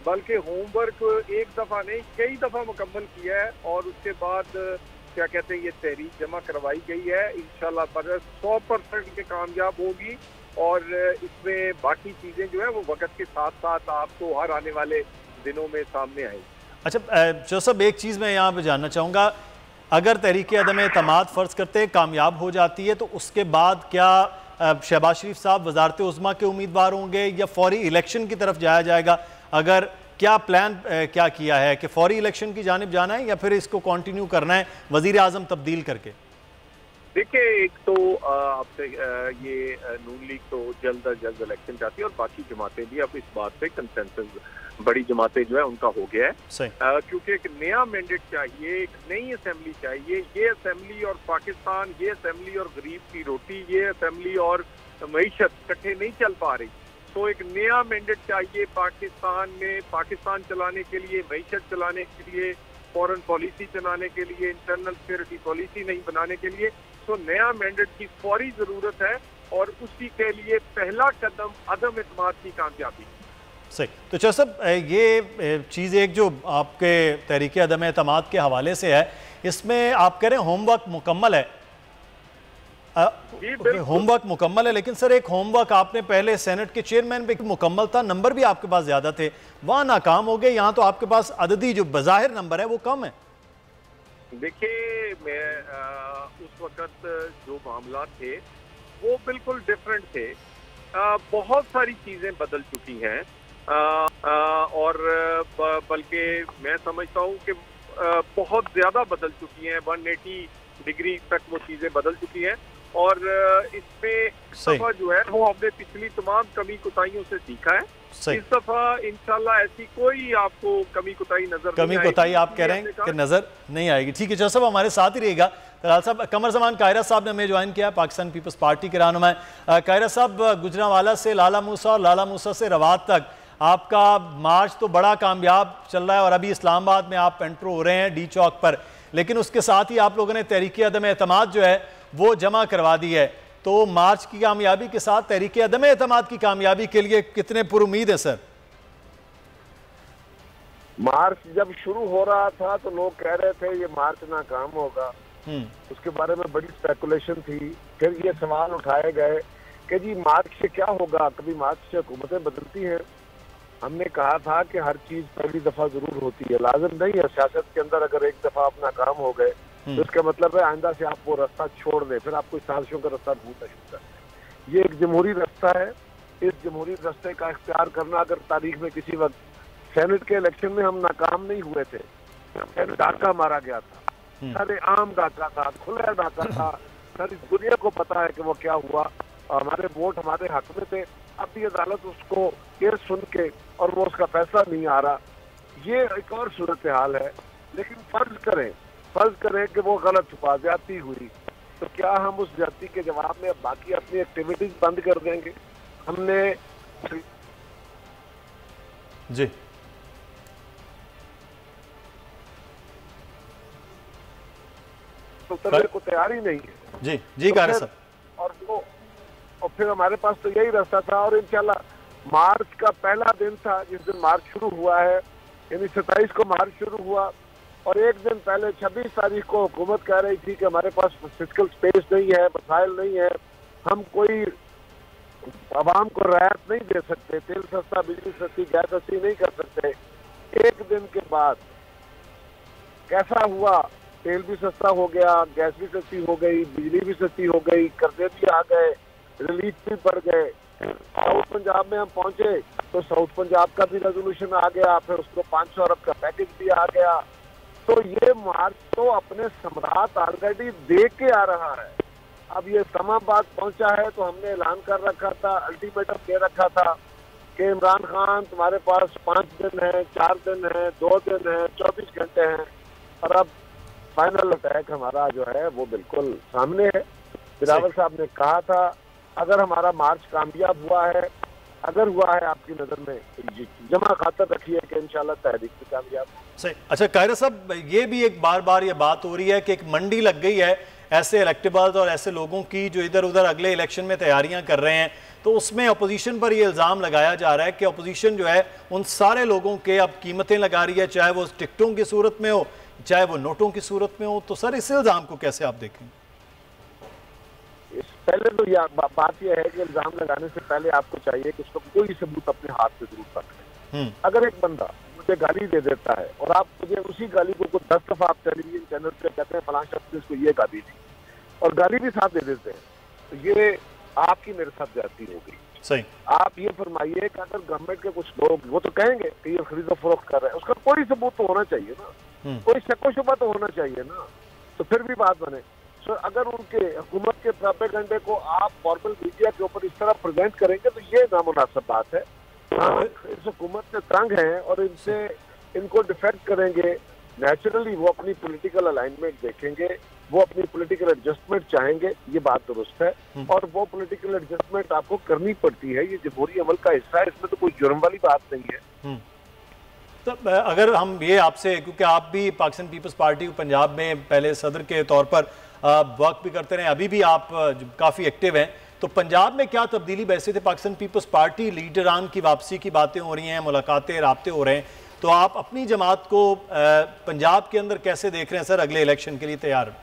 बल्कि होमवर्क एक दफा नहीं कई दफा मुकम्मल किया है और उसके बाद क्या कहते हैं ये तहरीक जमा करवाई गई है। इंशाल्लाह 100% के कामयाब होगी और इसमें बाकी चीजें जो है वो वक्त के साथ साथ आपको हर आने वाले दिनों में सामने आएगी। अच्छा जोसेफ, एक चीज़ मैं यहाँ पे जानना चाहूँगा, अगर तहरीक अदम एतमाद फ़र्ज़ करते हैं कामयाब हो जाती है तो उसके बाद क्या शहबाज शरीफ साहब वज़ारत उज़्मा के उम्मीदवार होंगे या फौरी इलेक्शन की तरफ जाया जाएगा? अगर क्या प्लान क्या किया है कि फौरी इलेक्शन की जानिब जाना है या फिर इसको कंटिन्यू करना है वज़ीर आज़म तब्दील करके? देखिए एक तो आपसे ये नून लीग तो जल्द अज जल्द इलेक्शन चाहती है और बाकी जमातें भी अब इस बात पे कंसेंसस, बड़ी जमातें जो है उनका हो गया है, क्योंकि एक नया मैंडेट चाहिए, एक नई असेंबली चाहिए। ये असेंबली और पाकिस्तान, ये असेंबली और गरीब की रोटी, ये असेंबली और मईशत इकट्ठे नहीं चल पा रही। तो एक नया मैंडेट चाहिए पाकिस्तान में, पाकिस्तान चलाने के लिए, मईशत चलाने के लिए, फॉरेन पॉलिसी चलाने के लिए, इंटरनल सिक्योरिटी पॉलिसी नहीं बनाने के लिए। तो नया मैंडेट की फौरी जरूरत है और उसी के लिए पहला कदम अदम एतमाद की कामयाबी। सही। तो जोसेफ, ये चीज़ एक जो आपके तहरीक अदम एतमाद के हवाले से है, इसमें आप कह रहे हैं होमवर्क मुकम्मल है, होमवर्क मुकम्मल है, लेकिन सर एक होमवर्क आपने पहले सेनेट के चेयरमैन पे मुकम्मल था, नंबर भी आपके पास ज़्यादा थे, वहाँ नाकाम हो गए, यहाँ तो आपके पास अददी जो बज़ाहिर नंबर है वो कम है। देखिए मैं उस वक्त जो मामला थे वो बिल्कुल डिफरेंट थे। बहुत सारी चीज़ें बदल चुकी हैं और बल्कि मैं समझता हूँ कि बहुत ज़्यादा बदल चुकी हैं, 180 डिग्री तक वो चीज़ें बदल चुकी हैं और इसमें इस दफा जो है वो हमने पिछली तमाम कमी कुताहियों से सीखा है। इस दफा इंशाल्लाह ऐसी कोई आपको कमी कुताही आप कह रहे हैं कि नजर नहीं आएगी। ठीक है जोसेफ, हमारे साथ ही रहेगा। तलाल साहब, कमर जमान कायरा साहब ने हमें ज्वाइन किया, पाकिस्तान पीपल्स पार्टी के रहनुमा। कायरा साहब, गुजरांवाला से लाला मूसा और लाला मूसा से रवात तक आपका मार्च तो बड़ा कामयाब चल रहा है और अभी इस्लामाबाद में आप एंटर हो रहे हैं डी चौक पर, लेकिन उसके साथ ही आप लोगों ने तहरीक अदम एतमाद जो है वो जमा करवा दी है। तो मार्च की कामयाबी के साथ तहरीक अदम एतमाद की कामयाबी के लिए कितने पुरुमीद है सर? मार्च जब शुरू हो रहा था तो लोग कह रहे थे ये मार्च नाकाम होगा, उसके बारे में बड़ी स्पेकुलेशन थी। फिर ये सवाल उठाए गए कि जी मार्च से क्या होगा, कभी मार्च से हुकूमतें बदलती हैं। हमने कहा था कि हर चीज पहली दफा जरूर होती है, लाजिम नहीं है सियासत के अंदर अगर एक दफा आप नाकाम हो गए तो इसका मतलब है आइंदा से आप वो रास्ता छोड़ दें, फिर आप कोई साजिशों का रास्ता ढूंढना शुरू करें। ये एक जमहूरी रास्ता है, इस जमहूरी रास्ते का इख्तियार करना, अगर तारीख में किसी वक्त सेनेट के इलेक्शन में हम नाकाम नहीं हुए थे, डाका मारा गया था, सारे आम डाका था, खुला डाका था, सारी दुनिया को पता है कि वो क्या हुआ, हमारे वोट हमारे हक में थे। अब भी अदालत उसको केस सुन के और वो उसका फैसला नहीं आ रहा, ये एक और सूरत हाल है। लेकिन फर्ज करें कि वो गलत हुआ, ज्यादती हुई, तो क्या हम उस ज्यादती के जवाब में बाकी अपनी एक्टिविटीज बंद कर देंगे? हमने जी उतरने को तैयार ही नहीं है। जी जी कारे साहब, और फिर हमारे पास तो यही रास्ता था और इंशाल्लाह मार्च का पहला दिन था जिस दिन मार्च शुरू हुआ है, यानी 27 को मार्च शुरू हुआ और एक दिन पहले 26 तारीख को हुकूमत कह रही थी कि हमारे पास फिजिकल स्पेस नहीं है, वसाइल नहीं है, हम कोई आवाम को राहत नहीं दे सकते, तेल सस्ता, बिजली सस्ती, गैस सस्ती नहीं कर सकते। एक दिन के बाद कैसा हुआ, तेल भी सस्ता हो गया, गैस भी सस्ती हो गई, बिजली भी सस्ती हो गई, कर्जे भी आ गए, रिलीफ भी बढ़ गए। साउथ पंजाब में हम पहुंचे तो साउथ पंजाब का भी रेजोल्यूशन आ गया, फिर उसको 500 अरब का पैकेज भी आ गया। तो ये मार्च तो अपने सम्राट ऑलरेडी दे के आ रहा है। अब ये इस्लामाबाद पहुंचा है तो हमने ऐलान कर रखा था, अल्टीमेटम दे रखा था कि इमरान खान तुम्हारे पास 5 दिन है, 4 दिन है, 2 दिन है, 24 घंटे हैं, और अब फाइनल अटैक हमारा जो है वो बिल्कुल सामने है। बिलावल साहब ने कहा था अगर हमारा मार्च कामयाब हुआ है, अगर हुआ है आपकी नजर में, तो जमा खातर रखिए कि इंशाल्लाह तहरीक भी कामयाब। सही। अच्छा कायरा साहब, ये भी एक बार बार ये बात हो रही है कि एक मंडी लग गई है ऐसे इलेक्टेबल्स और ऐसे लोगों की जो इधर उधर अगले इलेक्शन में तैयारियां कर रहे हैं, तो उसमें अपोजिशन पर ये इल्ज़ाम लगाया जा रहा है कि अपोजिशन जो है उन सारे लोगों के अब कीमतें लगा रही है, चाहे वो टिकटों की सूरत में हो चाहे वो नोटों की सूरत में हो। तो सर इस इल्ज़ाम को कैसे आप देखें? पहले तो बात यह है कि इल्जाम लगाने से पहले आपको चाहिए कि उसको कोई सबूत अपने हाथ से जरूर रखें। अगर एक बंदा मुझे गाली दे देता है और आप मुझे उसी गाली को 10 दफा आप टेलीविजन चैनल पे कहते हैं फलां शख्स ने इसको ये गाली दी और गाली भी साथ दे देते हैं, तो ये आपकी मेरे साथ जाती होगी। सही। आप ये फरमाइए कि अगर गवर्नमेंट के कुछ लोग वो तो कहेंगे कि ये खरीदो फरोख्त कर रहे हैं, उसका कोई सबूत तो होना चाहिए ना, कोई शक शुबा तो होना चाहिए ना, तो फिर भी बात बने। सो अगर उनके हुकूमत के प्रोपेगेंडे को आप फॉर्मल मीडिया के ऊपर इस तरह प्रेजेंट करेंगे तो ये नामुनासिब बात है। इस हुकूमत से तंग हैं और इनसे इनको डिफेक्ट करेंगे, नेचुरली वो अपनी पॉलिटिकल अलाइनमेंट देखेंगे, वो अपनी पॉलिटिकल एडजस्टमेंट चाहेंगे, ये बात दुरुस्त है और वो पॉलिटिकल एडजस्टमेंट आपको करनी पड़ती है, ये जमहूरी अमल का हिस्सा है, इसमें तो कोई जुर्म वाली बात नहीं है। तो अगर हम ये आपसे, क्योंकि आप भी पाकिस्तान पीपल्स पार्टी पंजाब में पहले सदर के तौर पर वर्क भी करते रहे, अभी भी आप काफ़ी एक्टिव हैं, तो पंजाब में क्या तब्दीली वैसे थे? पाकिस्तान पीपल्स पार्टी लीडरान की वापसी की बातें हो रही हैं, मुलाकातें राब्ते हो रहे हैं, तो आप अपनी जमात को पंजाब के अंदर कैसे देख रहे हैं सर अगले इलेक्शन के लिए तैयार?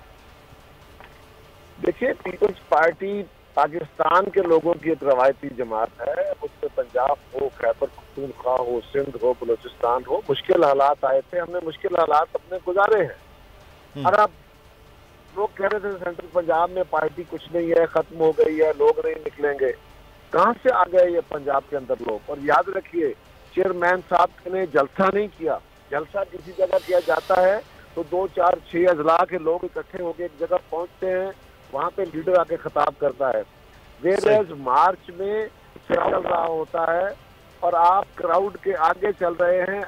देखिए, पीपल्स पार्टी पाकिस्तान के लोगों की एक रवायती जमात है, उसमें पंजाब हो, खैबर पख्तूनख्वा हो, सिंध हो, बलूचिस्तान हो, मुश्किल हालात आए थे, हमने मुश्किल हालात अपने गुजारे हैं। और अब लोग कह रहे थे सेंट्रल पंजाब में पार्टी कुछ नहीं है, खत्म हो गई है, लोग नहीं निकलेंगे। कहाँ से आ गए ये पंजाब के अंदर लोग? और याद रखिए, चेयरमैन साहब ने जलसा नहीं किया। जलसा किसी जगह किया जाता है तो 2, 4, 6 अजला के लोग इकट्ठे होकर एक जगह पहुंचते हैं, वहां पे लीडर आके खिताब करता है। वेरेज मार्च में चल रहा होता है और आप क्राउड के आगे चल रहे हैं,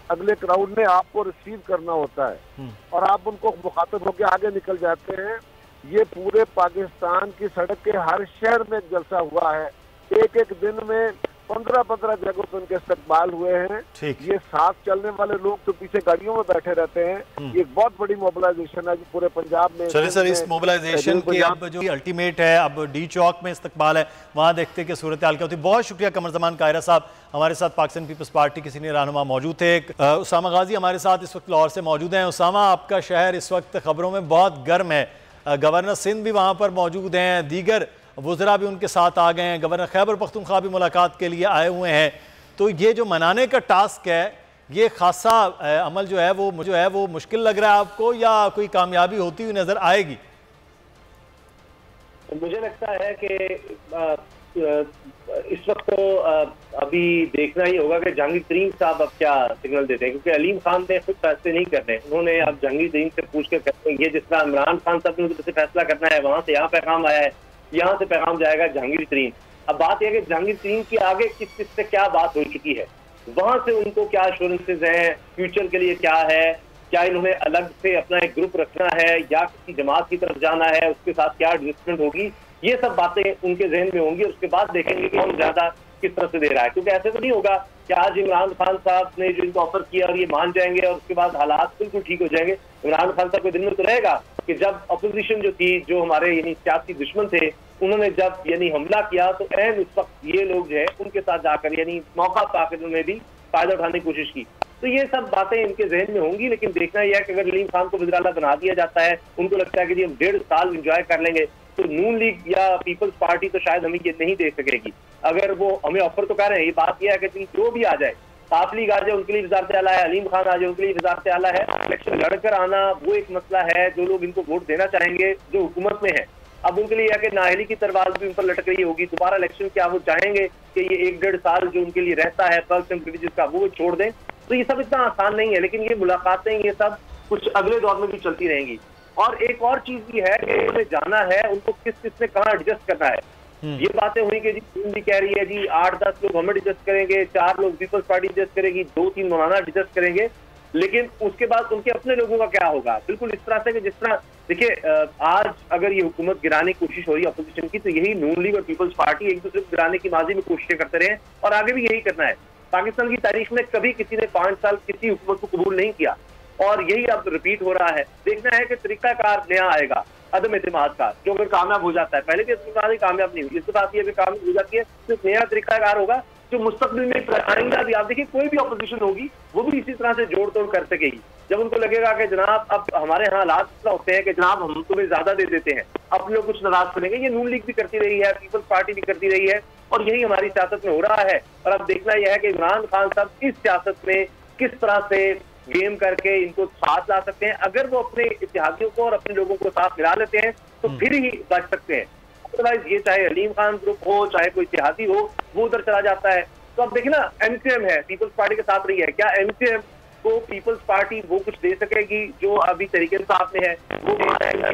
अगले क्राउड ने आपको रिसीव करना होता है और आप उनको मुखातिब होकर आगे निकल जाते हैं। ये पूरे पाकिस्तान की सड़क के हर शहर में जलसा हुआ है, एक एक दिन में 15-15 जगहों पर उनके इस्तकबाल हुए हैं। ये साथ चलने वाले लोग तो पीछे गाड़ियों में बैठे रहते हैं। ये एक बहुत बड़ी मोबिलाइजेशन है जो पूरे पंजाब में। चलिए सर, इस मोबिलाइजेशन की अब जो अल्टीमेट है, अब डी चौक में इस्तकबाल है, वहाँ देखते हैं कि सूरत हाल क्या होती है। बहुत शुक्रिया कमर ज़मान कायरा साहब, हमारे साथ पाकिस्तान पीपल्स पार्टी के सीनियर रहनुमा मौजूद थे। उसामा गाजी हमारे साथ इस वक्त लाहौर से मौजूद हैं। उसामा, आपका शहर इस वक्त खबरों में बहुत गर्म है, गवर्नर सिंध भी वहाँ पर मौजूद हैं, दीगर वज़रा भी उनके साथ आ गए हैं, गवर्नर खैबर पख्तूनख्वा भी मुलाकात के लिए आए हुए हैं। तो ये जो मनाने का टास्क है, ये खासा अमल जो है वो मुश्किल लग रहा है आपको, या कोई कामयाबी होती हुई नजर आएगी? मुझे लगता है कि इस वक्त तो अभी देखना ही होगा कि जहांगीर तरीन साहब अब क्या सिग्नल देते हैं, क्योंकि अलीम खान ने खुद फैसले नहीं करने। उन्होंने अब जहांगीर तरीन से पूछ के कहते हैं, ये जिस तरह इमरान खान साहब ने उनसे फैसला करना है, वहां से यहाँ पैगाम आया है, यहाँ से पैगाम जाएगा जहांगीर तरीन। अब बात यह है कि जहांगीर तरीन की आगे किस किस से क्या बात हो चुकी है, वहां से उनको क्या एश्योरेंसेज हैं, फ्यूचर के लिए क्या है, क्या इन्होंने अलग से अपना एक ग्रुप रखना है या किसी जमात की तरफ जाना है, उसके साथ क्या एडजस्टमेंट होगी, ये सब बातें उनके जहन में होंगी। उसके बाद देखेंगे कि हम ज्यादा किस तरह से दे रहा है, क्योंकि ऐसे तो नहीं होगा कि आज इमरान खान साहब ने जो इनको ऑफर किया और ये मान जाएंगे और उसके बाद हालात बिल्कुल ठीक हो जाएंगे। इमरान खान साहब के दिल में तो रहेगा कि जब अपोजिशन जो थी, जो हमारे यानी सियासी दुश्मन थे, उन्होंने जब यानी हमला किया तो उस वक्त ये लोग जो है उनके साथ जाकर यानी मौका पाकर उन्होंने भी फायदा उठाने की कोशिश की। तो ये सब बातें इनके जहन में होंगी। लेकिन देखना यह है कि अगर अलीम खान को वज़ीर आला बना दिया जाता है, उनको लगता है कि हम 1.5 साल इंजॉय कर लेंगे, तो नून लीग या पीपल्स पार्टी तो शायद हमें ये नहीं दे सकेगी। अगर वो हमें ऑफर तो कर रहे हैं, ये बात यह है कि जो भी आ जाए, काफ लीग आ जाए उनके लिए वज़ारत आला है, अलीम खान आ जाए उनके लिए वज़ारत आला है, इलेक्शन लड़कर आना वो एक मसला है। जो लोग इनको वोट देना चाहेंगे जो हुकूमत में है, अब उनके लिए कि नाहली की तरवाज भी उन पर लटक रही होगी। दोबारा इलेक्शन क्या वो चाहेंगे कि ये 1-1.5 साल जो उनके लिए रहता है पर्क्स एंड प्रिविलेजेस का, वो छोड़ दें? तो ये सब इतना आसान नहीं है। लेकिन ये मुलाकातें, ये सब कुछ अगले दौर में भी चलती रहेंगी। और एक और चीज भी है कि उन्हें जाना है, उनको किस किस ने कहाँ एडजस्ट करना है। ये बातें हुई कि जी टीम भी कह रही है जी 8-10 लोग हम एडजस्ट करेंगे, 4 लोग पीपल्स पार्टी एडजस्ट करेगी, 2-3 मौलाना एडजस्ट करेंगे। लेकिन उसके बाद उनके अपने लोगों का क्या होगा? बिल्कुल इस तरह से कि जिस तरह देखिए, आज अगर ये हुकूमत गिराने की कोशिश हो रही है अपोजिशन की, तो यही नून लीग और पीपल्स पार्टी एक दूसरे को गिराने की माजी में कोशिशें करते रहे और आगे भी यही करना है। पाकिस्तान की तारीख में कभी किसी ने 5 साल किसी हुकूमत को कबूल नहीं किया और यही अब रिपीट हो रहा है। देखना है कि तरीकाकार नया आएगा अदम एतमाद का, जो अगर कामयाब हो जाता है, पहले भी कामयाब नहीं हुई, इसके साथ ये कामयाब हो जाती है तो नया तरीकाकार होगा जो मुस्तकबिल में आएंगे। अभी आप देखिए कोई भी अपोजिशन होगी वो भी इसी तरह से जोड़ तोड़ कर सकेगी। जब उनको लगेगा कि जनाब अब हमारे यहाँ हालात इतना होते हैं कि जनाब हम तुम्हें ज्यादा दे देते हैं, अपने लोग कुछ नाराज करेंगे। ये नून लीग भी करती रही है, पीपल्स पार्टी भी करती रही है और यही हमारी सियासत में हो रहा है। और अब देखना यह है कि इमरान खान साहब इस सियासत में किस तरह से गेम करके इनको साथ ला सकते हैं। अगर वो अपने इत्तेहादियों को और अपने लोगों को साथ मिला लेते हैं तो फिर ही बच सकते हैं। अदरवाइज ये चाहे अलीम खान ग्रुप हो चाहे कोई इत्तेहादी हो, वो उधर चला जाता है। तो अब देखिए ना, एमसीएम है, पीपल्स पार्टी के साथ रही है, क्या एमसीएम को पीपल्स पार्टी वो कुछ दे सकेगी जो अभी तरीके साथ में है? वो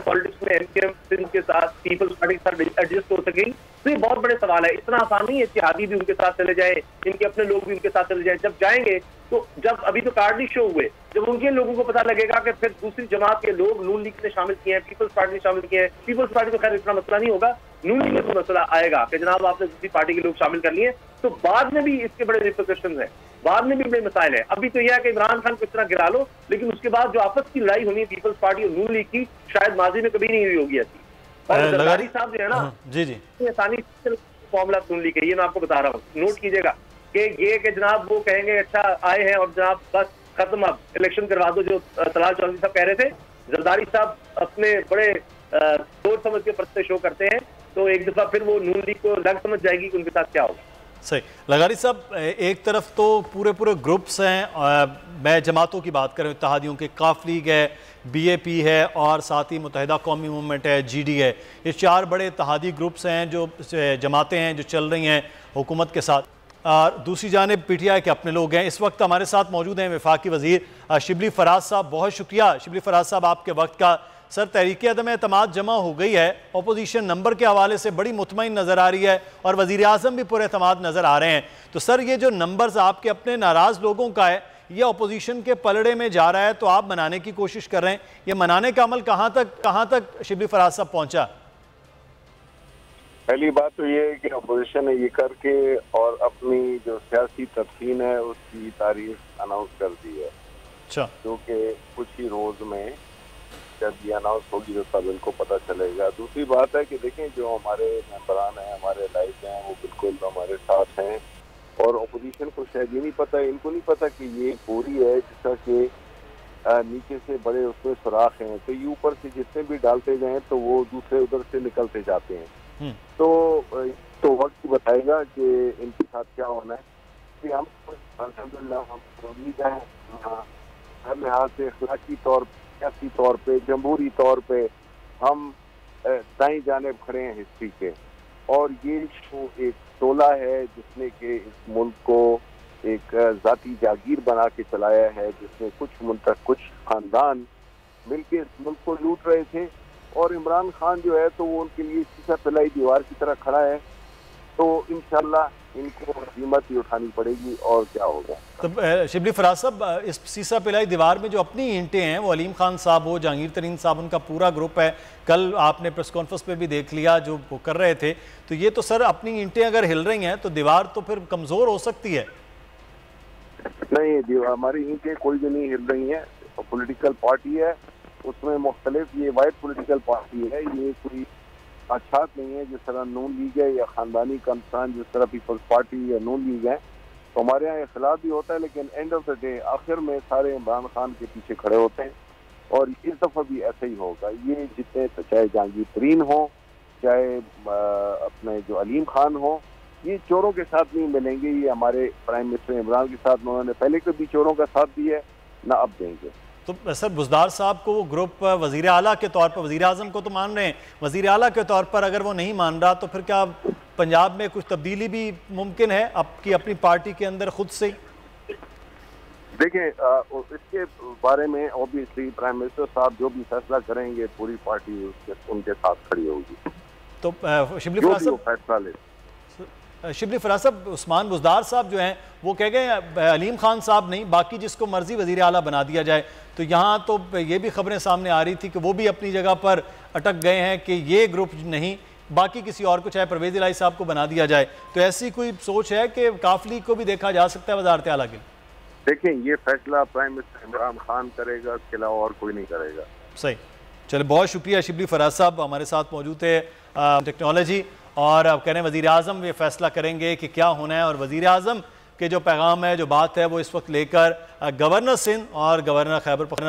पॉलिटिक्स में एमसीएम सिंध के साथ पीपल्स पार्टी के साथ एडजस्ट हो सकेगी? तो ये बहुत बड़े सवाल है। इतना आसान नहीं है इत्तेहादी भी उनके साथ चले जाए, इनके अपने लोग भी उनके साथ चले जाए। जब जाएंगे तो जब अभी तो कार्ड शो हुए, जब उनके लोगों को पता लगेगा कि फिर दूसरी जमात के लोग नून लीग ने शामिल किए हैं, पीपल्स पार्टी ने शामिल किए हैं, पीपल्स पार्टी तो खैर इतना मसला नहीं होगा, नून लीग में तो मसला आएगा कि जनाब आपने दूसरी पार्टी के लोग शामिल कर लिए, तो बाद में भी इसके बड़े रिपरकशंस हैं, बाद में भी बड़े मसाइल है। अभी तो यह है कि इमरान खान को इस तरह गिरा लो, लेकिन उसके बाद जो आपस की लड़ाई होनी है पीपल्स पार्टी और नून लीग की, शायद माजी में कभी नहीं हुई होगी ऐसी। और जरदारी साहब जो है ना, जी आसानी से मामला नून लीग है, ये मैं आपको बता रहा हूँ, नोट कीजिएगा कि ये कि जनाब वो कहेंगे अच्छा आए हैं और जनाब बस खत्म, अब इलेक्शन करवा दो, जो तलाल चौधरी साहब कह रहे थे। जरदारी साहब अपने बड़े सोच समझ के पर्चे शो करते हैं, तो एक दफा फिर वो नून लीग को लग समझ जाएगी कि उनके साथ क्या होगा। सही। लगारी साहब, एक तरफ तो पूरे ग्रुप्स हैं, मैं जमातों की बात कर रहा हूँ, इत्तेहादियों के, काफ लीग है, बीएपी है और साथ ही मुत्तहिदा कौमी मूवमेंट है, जीडी है। ये 4 बड़े इत्तेहादी ग्रुप्स हैं जो जमातें हैं जो चल रही हैं हुकूमत के साथ। और दूसरी जानिब पीटीआई के अपने लोग हैं। इस वक्त हमारे साथ मौजूद हैं वफाकी वज़ीर शिबली फराज साहब। बहुत शुक्रिया शिबली फराज साहब आपके वक्त का। सर, तहरीक अदम एतमाद जमा हो गई है, अपोजिशन नंबर के हवाले से बड़ी मुतमईन नज़र आ रही है और वज़ीर आज़म भी पूरे एतमाद नज़र आ रहे हैं। तो सर, ये जो नंबर्स आपके अपने नाराज़ लोगों का है, ये अपोजिशन के पलड़े में जा रहा है, तो आप मनाने की कोशिश कर रहे हैं। ये मनाने का अमल कहाँ तक शिबली फराज साहब पहुँचा? पहली बात तो ये है कि अपोजिशन ने ये करके और अपनी जो सियासी तदफीन है उसकी तारीख अनाउंस कर दी है, अच्छा, जो कि कुछ ही रोज में जब ये अनाउंस होगी तो सब इनको पता चलेगा। दूसरी बात है कि देखें, जो हमारे मेंबरान हैं, हमारे लाइक हैं, वो बिल्कुल हमारे साथ हैं और अपोजिशन को शायद ये नहीं पता, इनको नहीं पता कि ये बोरी है जिसका कि नीचे से बड़े उसमें सुराख हैं, तो ये ऊपर से जितने भी डालते जाएं तो वो दूसरे उधर से निकलते जाते हैं। तो वक्त बताएगा कि इनके साथ क्या होना है। कि हम अल्हम्दुलिल्लाह हम उम्मीद है हर लिहाज से, अखलाकी तौर, सियासी तौर पे, जमहूरी तौर पे हम दाईं जानिब खड़े हैं हिस्ट्री के। और ये जो एक टोला है जिसने कि इस मुल्क को एक जाती जागीर बना के चलाया है, जिसमें कुछ खानदान मिलके इस मुल्क को लूट रहे थे और इमरान खान जो है तो वो उनके लिए शीशा पिलाई दीवार की तरह खड़ा है। तो इंशाल्लाह इनको कीमत ही उठानी पड़ेगी और क्या होगा। तो शिबली फराज साहब, इस शीशा पिलाई दीवार में जो अपनी ईंटें हैं, वो अलीम खान साहब हो, जहांगीर तरीन साहब, उनका पूरा ग्रुप है। कल आपने प्रेस कॉन्फ्रेंस पे भी देख लिया जो वो कर रहे थे। तो ये तो सर अपनी ईंटें अगर हिल रही हैं तो दीवार तो फिर कमजोर हो सकती है। नहीं, हमारी ईंटें कोई भी नहीं हिल रही है। पॉलिटिकल पार्टी है, उसमें मुख्तलिफ, ये वाइड पॉलिटिकल पार्टी है, ये कोई अच्छात नहीं है जिस तरह नून लीग है या खानदानी कंसान जिस तरह पीपल्स पार्टी या नून लीग है। तो हमारे यहाँ इख्तिलाफ भी होता है, लेकिन एंड ऑफ द डे आखिर में सारे इमरान खान के पीछे खड़े होते हैं और इस दफ़ा भी ऐसा ही होगा। ये जितने, चाहे जहांगीर तरीन हो, चाहे अपने जो अलीम खान हो, ये चोरों के साथ नहीं मिलेंगे। ये हमारे प्राइम मिनिस्टर इमरान के साथ उन्होंने पहले कभी चोरों का साथ दिया है, ना अब देंगे। तो सर, बुज़दार साहब को वो ग्रुप वज़ीर आला के तौर पर, वज़ीर आज़म को तो मान रहे हैं, वज़ीर आला के तौर पर अगर वो नहीं मान रहा तो फिर क्या पंजाब में कुछ तब्दीली भी मुमकिन है आपकी अपनी पार्टी के अंदर खुद से? देखें, इसके बारे में ऑब्वियसली प्राइम मिनिस्टर साहब जो भी फैसला करेंगे पूरी पार्टी उनके साथ खड़ी होगी। तो शिबली फराज साहब, फैसला ले शिबली फराज साहब, उस्मान बुज़दार साहब जो हैं वो कह गए अलीम खान साहब नहीं, बाकी जिसको मर्जी वज़ीर आला बना दिया जाए। तो यहाँ तो ये भी खबरें सामने आ रही थी कि वो भी अपनी जगह पर अटक गए हैं कि ये ग्रुप नहीं, बाकी किसी और को चाहे परवेज़ इलाही साहब को बना दिया जाए। तो ऐसी कोई सोच है कि काफली को भी देखा जा सकता है वज़ारत आला के? देखें, ये फैसला प्राइम मिनिस्टर इमरान खान करेगा, इसके अलावा और कोई नहीं करेगा। सही, चले बहुत शुक्रिया शिबली फराज साहब हमारे साथ मौजूद थे टेक्नोलॉजी, और अब कह रहे हैं वज़ीर आज़म ये फैसला करेंगे कि क्या होना है। और वज़ीर आज़म के जो पैगाम है, जो बात है, वो इस वक्त लेकर गवर्नर सिंध और गवर्नर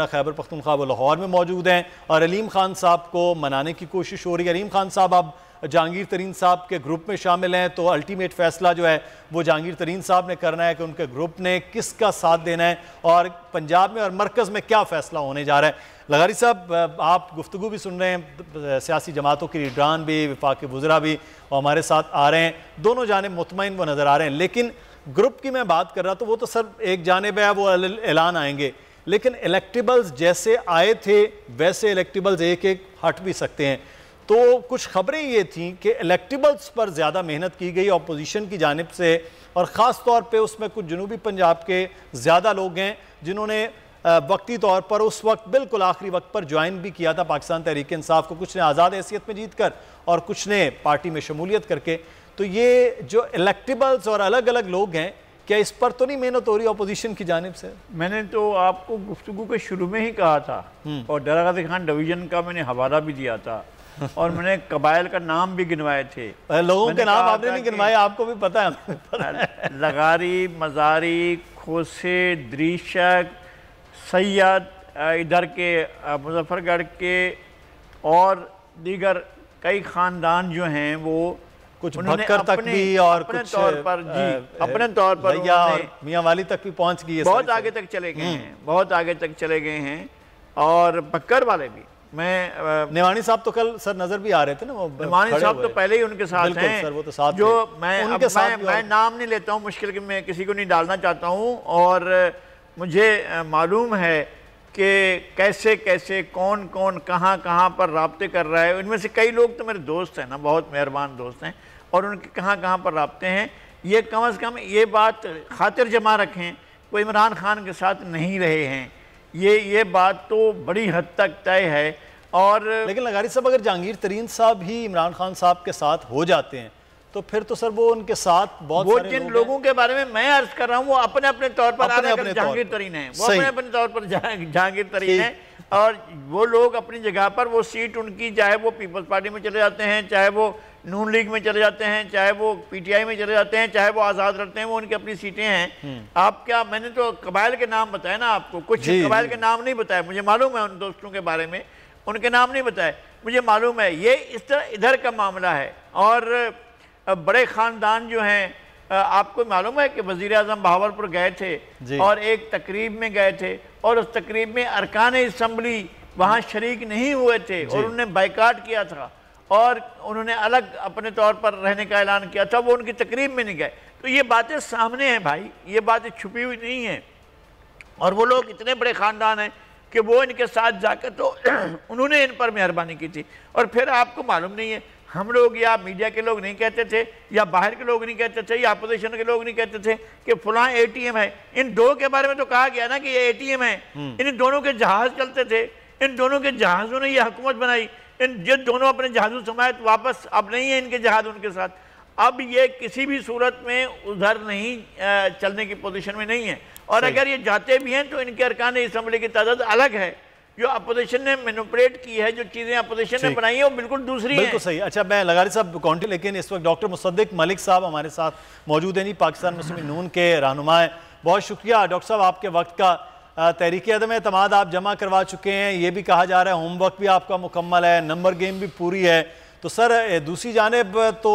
खैबर पख्तूनख्वा वो लाहौर में मौजूद हैं और अलीम खान साहब को मनाने की कोशिश हो रही है। अलीम खान साहब अब जहांगीर तरीन साहब के ग्रुप में शामिल हैं, तो अल्टीमेट फैसला जो है वो जहांगीर तरीन साहब ने करना है कि उनके ग्रुप ने किसका साथ देना है और पंजाब में और मरकज़ में क्या फ़ैसला होने जा रहा है। लगारी साहब, आप गुफ्तगू भी सुन रहे हैं, सियासी जमातों के लीडरान भी, वफाकी वज़रा भी और हमारे साथ आ रहे हैं, दोनों जानिब मुतमईन वो नज़र आ रहे हैं। लेकिन ग्रुप की मैं बात कर रहा तो वो तो सर एक जानिब है, वो ऐलान आएंगे, लेकिन इलेक्टेबल्स जैसे आए थे वैसे इलेक्टेबल्स एक एक हट भी सकते हैं। तो कुछ खबरें ये थीं कि इलेक्टेबल्स पर ज़्यादा मेहनत की गई अपोजिशन की जानिब से, और ख़ास तौर पे उसमें कुछ जनूबी पंजाब के ज़्यादा लोग हैं जिन्होंने वक्ती तौर पर उस वक्त बिल्कुल आखिरी वक्त पर ज्वाइन भी किया था पाकिस्तान तहरीक इंसाफ को, कुछ ने आज़ाद हैसियत में जीत कर और कुछ ने पार्टी में शमूलियत करके। तो ये जो इलेक्टेबल्स और अलग अलग लोग हैं, क्या इस पर तो नहीं मेहनत हो रही अपोजिशन की जानिब से? मैंने तो आपको गुफ्तगू के शुरू में ही कहा था, और डरा गाज़ी खान डिवीजन का मैंने हवाला भी दिया था, और मैंने कबाइल का नाम भी गिनवाए थे। लोगों के नाम आपने नहीं गिनवाए, आपको भी पता है। लगारी, मजारी, खोसे, द्रीशक, सैयद, इधर के मुजफ्फरगढ़ के और दीगर कई ख़ानदान जो हैं वो कुछ भक्कर तक भी और अपने कुछ तौर पर अपने तौर पर मियां वाली तक भी पहुंच गई है, बहुत आगे तक चले गए हैं, बहुत आगे तक चले गए हैं। और बक्कर वाले भी, मैं नेवानी साहब तो कल सर नजर भी आ रहे थे ना, वो नेवानी साहब तो पहले ही उनके साथ हैं सर, वो तो साथ जो मैं नाम नहीं लेता हूँ, मुश्किल के मैं किसी को नहीं डालना चाहता हूँ, और मुझे मालूम है कि कैसे कैसे कौन कौन कहाँ कहाँ पर राब्ते कर रहा है। उनमें से कई लोग तो मेरे दोस्त हैं ना, बहुत मेहरबान दोस्त हैं, और उनके कहाँ कहाँ पर राब्ते हैं। ये कम से कम ये बात खातिर जमा रखें, वो इमरान खान के साथ नहीं रहे हैं, ये बात तो बड़ी हद तक तय है। और लेकिन लगारी साहब, अगर जहांगीर तरीन साहब ही इमरान खान साहब के साथ हो जाते हैं तो फिर तो सर वो उनके साथ बहुत वो जिन लोगों के बारे में मैं अर्ज कर रहा हूँ वो अपने अपने तौर पर जहांगीर तरीन है, वो अपने अपने तौर पर जहांगीर तरीन है, और वो लोग अपनी जगह पर वो सीट उनकी, चाहे वो पीपल्स पार्टी में चले जाते हैं, चाहे वो नून लीग में चले जाते हैं, चाहे वो पीटीआई में चले जाते हैं, चाहे वो आज़ाद रहते हैं, वो उनकी अपनी सीटें हैं। आप क्या, मैंने तो कबाइल के नाम बताए ना आपको, कुछ कबाइल के नाम नहीं बताए, मुझे मालूम है उन दोस्तों के बारे में, उनके नाम नहीं बताए, मुझे मालूम है। ये इस तरह इधर का मामला है। और बड़े ख़ानदान जो हैं, आपको मालूम है कि वज़ीर आज़म बहावलपुर गए थे और एक तकरीब में गए थे, और उस तकरीब में अरकान असम्बली वहाँ शरीक नहीं हुए थे और उन्होंने बाइकाट किया था और उन्होंने अलग अपने तौर पर रहने का ऐलान किया था, वो उनकी तकरीब में नहीं गए। तो ये बातें सामने हैं भाई, ये बातें छुपी हुई नहीं हैं। और वो लोग इतने बड़े ख़ानदान हैं कि वो इनके साथ जाकर तो उन्होंने इन पर मेहरबानी की थी। और फिर आपको मालूम नहीं है, हम लोग या मीडिया के लोग नहीं कहते थे, या बाहर के लोग नहीं कहते थे, या अपोजिशन के लोग नहीं कहते थे कि फलां एटीएम है। इन दो के बारे में तो कहा गया ना कि ये एटीएम है। इन दोनों के जहाज चलते थे, इन दोनों के जहाज़ों ने ये हुकूमत बनाई, ये दोनों अपने जहाज़ों समेत वापस, अब नहीं है इनके जहाज उनके साथ। अब ये किसी भी सूरत में उधर नहीं चलने की पोजीशन में नहीं है। और अगर ये जाते भी हैं तो इनके अरकान असम्बली की तादाद अलग है। जो अपोजिशन ने मैनिपुलेट की है, जो चीज़ें अपोजिशन ने बनाई है, वो बिल्कुल दूसरी बिल्कुल सही। अच्छा, मैं लगारी साहब काउंटी, लेकिन इस वक्त डॉक्टर मुसद्दिक मलिक साहब हमारे साथ मौजूद हैं, पाकिस्तान मुस्लिम नून के रहनुमा हैं। बहुत शुक्रिया डॉक्टर साहब, आपके वक्त का। तहरीक अदम एतमाद आप जमा करवा चुके हैं, ये भी कहा जा रहा है होमवर्क भी आपका मुकम्मल है, नंबर गेम भी पूरी है। तो सर दूसरी जानिब तो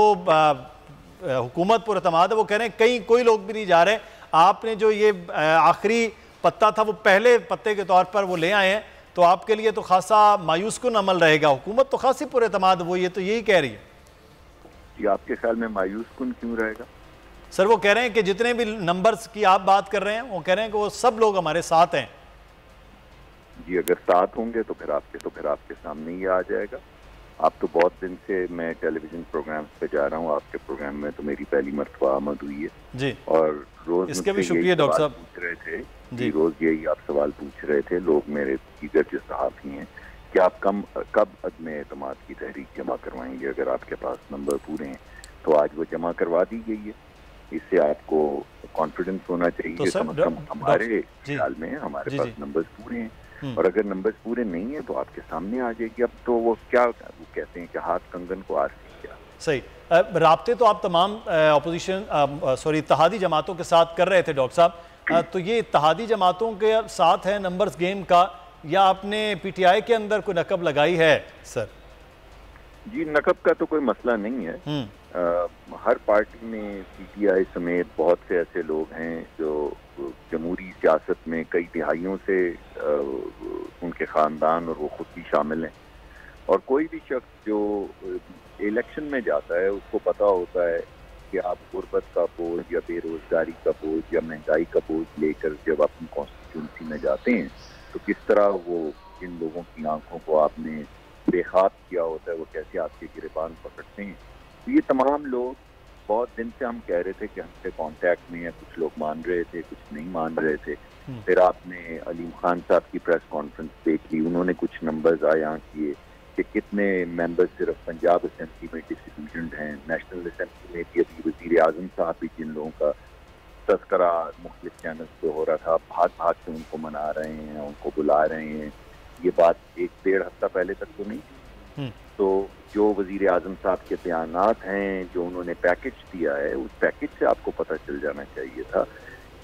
हुकूमत पर एतमाद है, वो कह रहे हैं कहीं कोई लोग भी नहीं जा रहे। आपने जो ये आखिरी पत्ता था वो पहले पत्ते के तौर पर वो ले आए हैं, तो आपके लिए तो खासा मायूस कुन अमल रहेगा। हुकूमत तो खासी पर एतमाद वो ये तो यही कह रही है। जी, आपके ख्याल में मायूस कुन क्यों रहेगा? सर वो कह रहे हैं कि जितने भी नंबर्स की आप बात कर रहे हैं, वो कह रहे हैं कि वो सब लोग हमारे साथ हैं। जी, अगर साथ होंगे तो फिर आपके सामने ही आ जाएगा। आप तो बहुत दिन से मैं टेलीविजन प्रोग्राम्स पे जा रहा हूँ, आपके प्रोग्राम में तो मेरी पहली मर्तबा आमद हुई है जी। और रोज इसके भी शुक्रिया डॉक्टर साहब पूछ रहे थे जी, रोज यही आप सवाल पूछ रहे थे लोग, मेरे दीगर जो सहाफ़ी हैं, कि आप कब अदम एतमाद की तहरीक जमा करवाएंगे। अगर आपके पास नंबर पूरे हैं तो आज वो जमा करवा दी गई है, इससे आपको कॉन्फिडेंस होना चाहिए तो कि कम से कम हमारे ख्याल में हमारे पास जी। नंबर्स पूरे हैं। और अगर नंबर्स पूरे नहीं है तो आपके सामने आ जाएगी। अब तो वो क्या वो कहते हैं कि हाथ कंगन को आरसी क्या। सही राब्ते तो आप तमाम इत्तेहादी जमातों के साथ कर रहे थे डॉक्टर साहब, तो ये इत्तेहादी जमातों के साथ है नंबर्स गेम का, या आपने पीटीआई के अंदर कोई नकब लगाई है सर? जी, नकब का तो कोई मसला नहीं है। हर पार्टी में पीटीआई समेत बहुत से ऐसे लोग हैं जो जमहूरी सियासत में कई तिहाइयों से उनके ख़ानदान और वो खुद भी शामिल हैं। और कोई भी शख्स जो इलेक्शन में जाता है उसको पता होता है कि आप गुर्बत का बोझ या बेरोजगारी का बोझ या महंगाई का बोझ लेकर जब अपनी कॉन्स्टिट्यूंसी में जाते हैं तो किस तरह वो इन लोगों की आंखों को आपने बेखाब किया होता है, वो कैसे आपके गिरेबान पकड़ते हैं। तो ये तमाम लोग बहुत दिन से हम कह रहे थे कि हमसे कांटेक्ट में है, कुछ लोग मान रहे थे, कुछ नहीं मान रहे थे। फिर आपने अलीम खान साहब की प्रेस कॉन्फ्रेंस देख ली, उन्होंने कुछ नंबर्स आया किए कि कितने मेंबर्स सिर्फ पंजाब असेंबली में डिस्ट्रीब्यूटेड हैं। नेशनल असेंबली में भी अभी वज़ीर आज़म साहब भी जिन लोगों का तस्करा मुख्तलिफ चैनल्स पे हो रहा था, भाग भाग के उनको मना रहे हैं, उनको बुला रहे हैं। ये बात 1-1.5 हफ्ता पहले तक तो नहीं थी। तो जो वज़ीर आज़म साहब के बयानात हैं, जो उन्होंने पैकेज दिया है, उस पैकेज से आपको पता चल जाना चाहिए था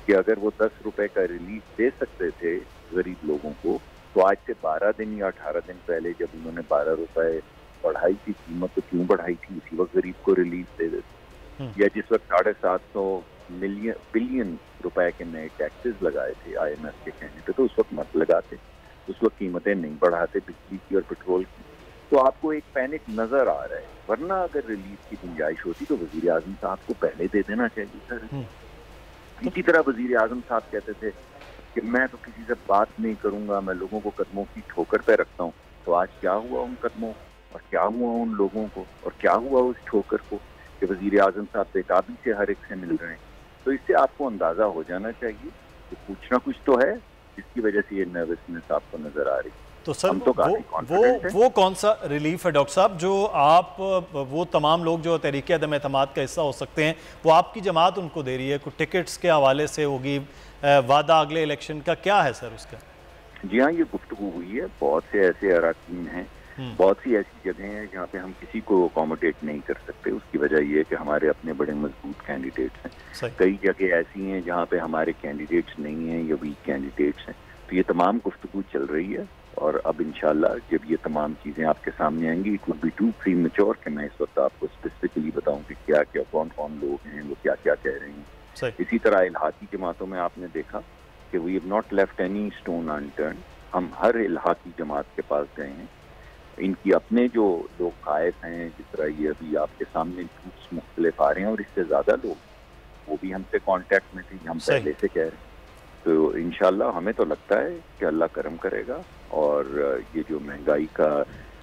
कि अगर वो 10 रुपए का रिलीफ दे सकते थे गरीब लोगों को, तो आज से 12 दिन या 18 दिन पहले जब उन्होंने 12 रुपए बढ़ाई थी कीमत, तो क्यों बढ़ाई थी? उसी वक्त गरीब को रिलीफ दे देते। या जिस वक्त 750 बिलियन रुपए के नए टैक्सेस लगाए थे IMF के कहने पे, तो उस वक्त मत लगाते, उस वक्त कीमतें नहीं बढ़ाते बिजली की और पेट्रोल की। तो आपको एक पैनिक नजर आ रहा है, वरना अगर रिलीफ की गुंजाइश होती तो वजीर आजम साहब को पहले दे देना चाहिए सर। इसी तरह वजीर आजम साहब कहते थे कि मैं तो किसी से बात नहीं करूंगा, मैं लोगों को कदमों की ठोकर पे रखता हूँ। तो आज क्या हुआ उन कदमों और क्या हुआ उन लोगों को और क्या हुआ उस ठोकर को कि वजीर आजम साहब बेताबी से हर एक से मिल रहे हैं। तो इससे आपको अंदाजा हो जाना चाहिए कि कुछ ना कुछ तो है जिसकी वजह से ये नर्वसनेस आपको नजर आ रही है। तो सर वो कौन सा रिलीफ है डॉक्टर साहब जो आप वो तमाम लोग जो तहरीक अदम एतमाद का हिस्सा हो सकते हैं वो आपकी जमात उनको दे रही है? कुछ टिकट्स के हवाले से होगी, वादा अगले इलेक्शन का क्या है सर उसका? जी हाँ, ये गुफ्तगू हुई है। बहुत से ऐसे अराकीन हैं, बहुत सी ऐसी जगह हैं जहाँ पे हम किसी को अकोमोडेट नहीं कर सकते। उसकी वजह यह है कि हमारे अपने बड़े मजबूत कैंडिडेट्स हैं। कई जगह ऐसी हैं जहाँ पे हमारे कैंडिडेट्स नहीं हैं या वीक कैंडिडेट्स हैं। तो ये तमाम गुफ्तगू चल रही है और अब इंशाल्लाह जब ये तमाम चीज़ें आपके सामने आएंगी, it would be too premature कि मैं इस वक्त आपको स्पेसिफिकली बताऊं कि क्या क्या कौन कौन लोग हैं, वो क्या क्या कह रहे हैं। इसी तरह इल्हाकी जमातों में आपने देखा कि we have not left any stone unturn. हम हर इल्हाकी जमात के पास गए हैं, इनकी अपने जो लोग कायद हैं, जिस तरह ये अभी आपके सामने ग्रुप्स मुख्तलिफ आ रहे हैं और इससे ज़्यादा लोग वो भी हमसे कांटेक्ट में थे, हम पहले से कह रहे हैं। तो इंशाल्लाह हमें तो लगता है कि अल्लाह करम करेगा और ये जो महंगाई का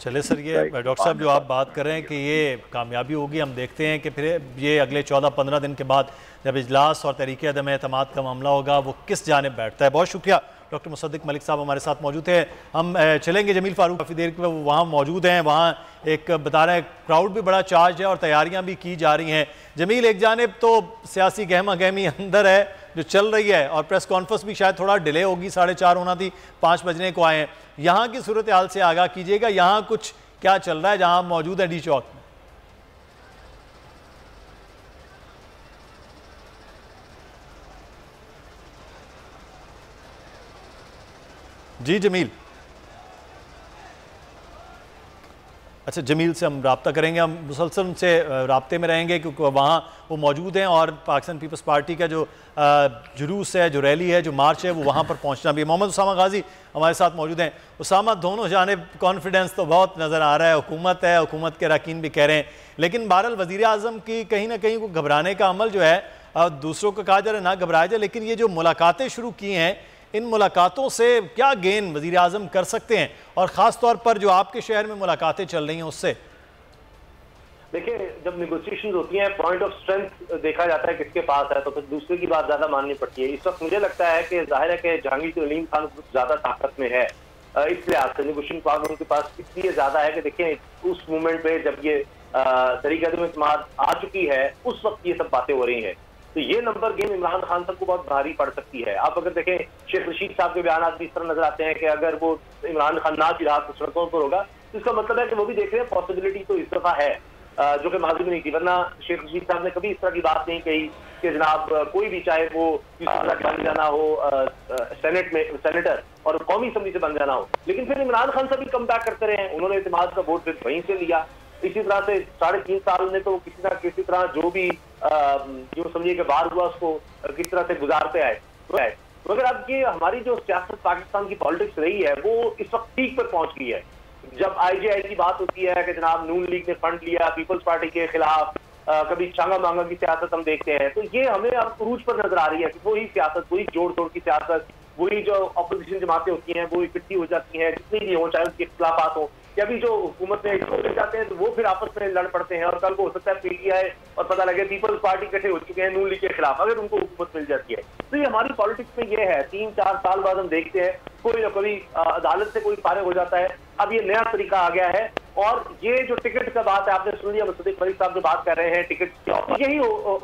चले सर, ये डॉक्टर साहब जो आप बात कर रहे हैं कि ये कामयाबी होगी, हम देखते हैं कि फिर ये अगले 14-15 दिन के बाद जब इजलास और तहरीक अदम एतमाद का मामला होगा वो किस जानिब बैठता है। बहुत शुक्रिया डॉक्टर मुसद्दिक मलिक साहब हमारे साथ मौजूद हैं। हम चलेंगे जमील फारूक, काफ़ी देर के वहाँ मौजूद हैं, वहाँ एक बता रहे हैं क्राउड भी बड़ा चार्ज है और तैयारियाँ भी की जा रही हैं। जमील, एक जानिब तो सियासी गहमा गहमी अंदर है जो चल रही है और प्रेस कॉन्फ्रेंस भी शायद थोड़ा डिले होगी, 4:30 होना थी, 5 बजने को आए हैं। यहाँ की सूरत हाल से आगाह कीजिएगा, यहाँ कुछ क्या चल रहा है जहाँ आप मौजूद हैं डी चौक में? जी जमील। अच्छा, जमील से हम रब्ता करेंगे, हम मुसलसल उनसे राब्ते में रहेंगे क्योंकि वहाँ वो मौजूद हैं और पाकिस्तान पीपल्स पार्टी का जो जुलूस है, जो रैली है, जो मार्च है, वो वहाँ पर पहुँचना भी है। मोहम्मद उसामा गाजी हमारे साथ मौजूद हैं। उसामा, दोनों जानिब कॉन्फिडेंस तो बहुत नज़र आ रहा है, हुकूमत के अरकान भी कह रहे हैं, लेकिन बहरहाल वज़ीर आज़म की कहीं ना कहीं को घबराने का अमल जो है, दूसरों को कहा जा रहा है ना घबराया जाए, लेकिन ये जो मुलाकातें शुरू की हैं इन मुलाकातों से क्या गेन वज़ीर आज़म कर सकते हैं, और ख़ास तौर पर जो आपके शहर में मुलाकातें चल रही हैं उससे? देखिए, जब निगोशिएशन होती हैं, पॉइंट ऑफ स्ट्रेंथ देखा जाता है किसके पास है, तो फिर दूसरे की बात ज्यादा माननी पड़ती है। इस वक्त मुझे लगता है कि जाहिर है कि जहांगीर अलीम खान ज्यादा ताकत में है, इस लिहाज से निगोशिएशन पावर उनके पास इसलिए ज्यादा है कि देखें उस मूवमेंट पे जब ये तहरीक-ए-इत्तेमाद आ चुकी है उस वक्त ये सब बातें हो रही हैं, तो ये नंबर गेम इमरान खान साहब को बहुत भारी पड़ सकती है। आप अगर देखें शेख रशीद साहब के बयान भी इस तरह नजर आते हैं कि अगर वो इमरान खान ना की रात सड़कों पर होगा तो इसका मतलब है कि वो भी देख रहे हैं पॉसिबिलिटी तो इस दफा है, जो कि माजी में नहीं थी। वरना शेख रशीद साहब ने कभी इस तरह की बात नहीं कही कि जनाब कोई भी, चाहे वो किसी तरह का बन जाना हो सेनेट में सेनेटर और कौमी असम्बली से बन जाना हो, लेकिन फिर इमरान खान से भी कम बैक करते रहे। उन्होंने इत्तेमाद का वोट फिर वहीं से लिया। इसी तरह से 3.5 साल में तो किसी तरह जो भी जो समझिए कि बाहर हुआ उसको किस तरह से गुजारते आए। तो अगर अब ये हमारी जो सियासत पाकिस्तान की पॉलिटिक्स रही है वो इस वक्त पीक पर पहुंच गई है। जब IJI की बात होती है कि जनाब नून लीग ने फंड लिया पीपल्स पार्टी के खिलाफ, कभी चांगा मांगा की सियासत हम देखते हैं, तो ये हमें अब उरूज पर नजर आ रही है कि वही सियासत, वही जोड़ तोड़ की सियासत, वही जो अपोजिशन जमातें होती हैं वो इकट्ठी हो जाती हैं, जितनी भी हो चाहे उसके खिलाफात हो, या भी जो हुकूमत में मिल जाते हैं तो वो फिर आपस में लड़ पड़ते हैं। और कल को हो सकता है PTI और पता लगे पीपल्स पार्टी इकट्ठे हो चुके हैं नून लीग के खिलाफ, अगर उनको हुकूमत मिल जाती है। तो ये हमारी पॉलिटिक्स में ये है, 3-4 साल बाद हम देखते हैं कोई ना कोई अदालत से कोई फारिग हो जाता है। अब ये नया तरीका आ गया है, और ये जो टिकट का बात है आपने सुन लिया, मुस्तफा फरीद साहब जो बात कर रहे हैं टिकट की, तो यही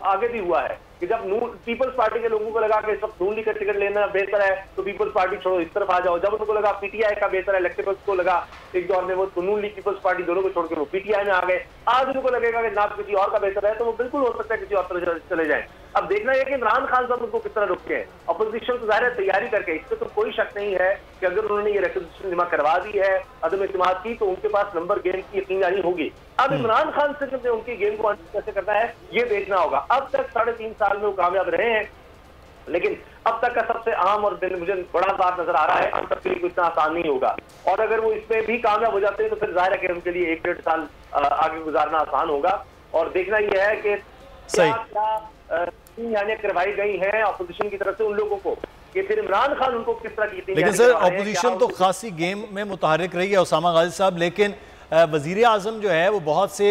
आगे भी हुआ है कि जब पीपल्स पार्टी के लोगों को लगा कि इस वक्त नून लीग का टिकट लेना बेहतर है तो पीपल्स पार्टी छोड़ो इस तरफ आ जाओ, जब उनको लगा PTI का बेहतर है, इलेक्टेबल्स को लगा एक दौर में वो तो नून लीग पीपल्स पार्टी दोनों को छोड़ के वो PTI में आ गए। आज उनको लगेगा कि जनाब किसी और का बेहतर है तो वो बिल्कुल हो सकता है किसी और तरफ चले जाए। अब देखना है कि इमरान खान साहब उनको किस तरह रोकते हैं। अपोजिशन तो जाहिर है तैयारी करके, इसमें तो कोई शक नहीं है कि अगर उन्होंने ये रिक्वेजिशन जमा करवा दी है अदम इत्तेमाद की तो उनके पास नंबर गेम की यकीनदारी होगी। अब इमरान खान से जो उनकी गेम को कैसे करना है ये देखना होगा। अब तक 3.5 साल में वो कामयाब रहे हैं, लेकिन अब तक का सबसे अहम और मुझे बड़ा बात नजर आ रहा है, अब तक के लिए इतना आसान नहीं होगा। और अगर वो इसमें भी कामयाब हो जाते हैं तो फिर जाहिर है कि उनके लिए 1-1.5 साल आगे गुजारना आसान होगा। और देखना यह है कि क्या करवाई गई है अपोजिशन की तरफ से उन लोगों को कि फिर इमरान खान उनको किस तरह की। लेकिन सर अपोजिशन तो खासी गेम में मुतहरिक रही है उसामा गाजी साहब, लेकिन वजीर आज़म जो है वो बहुत से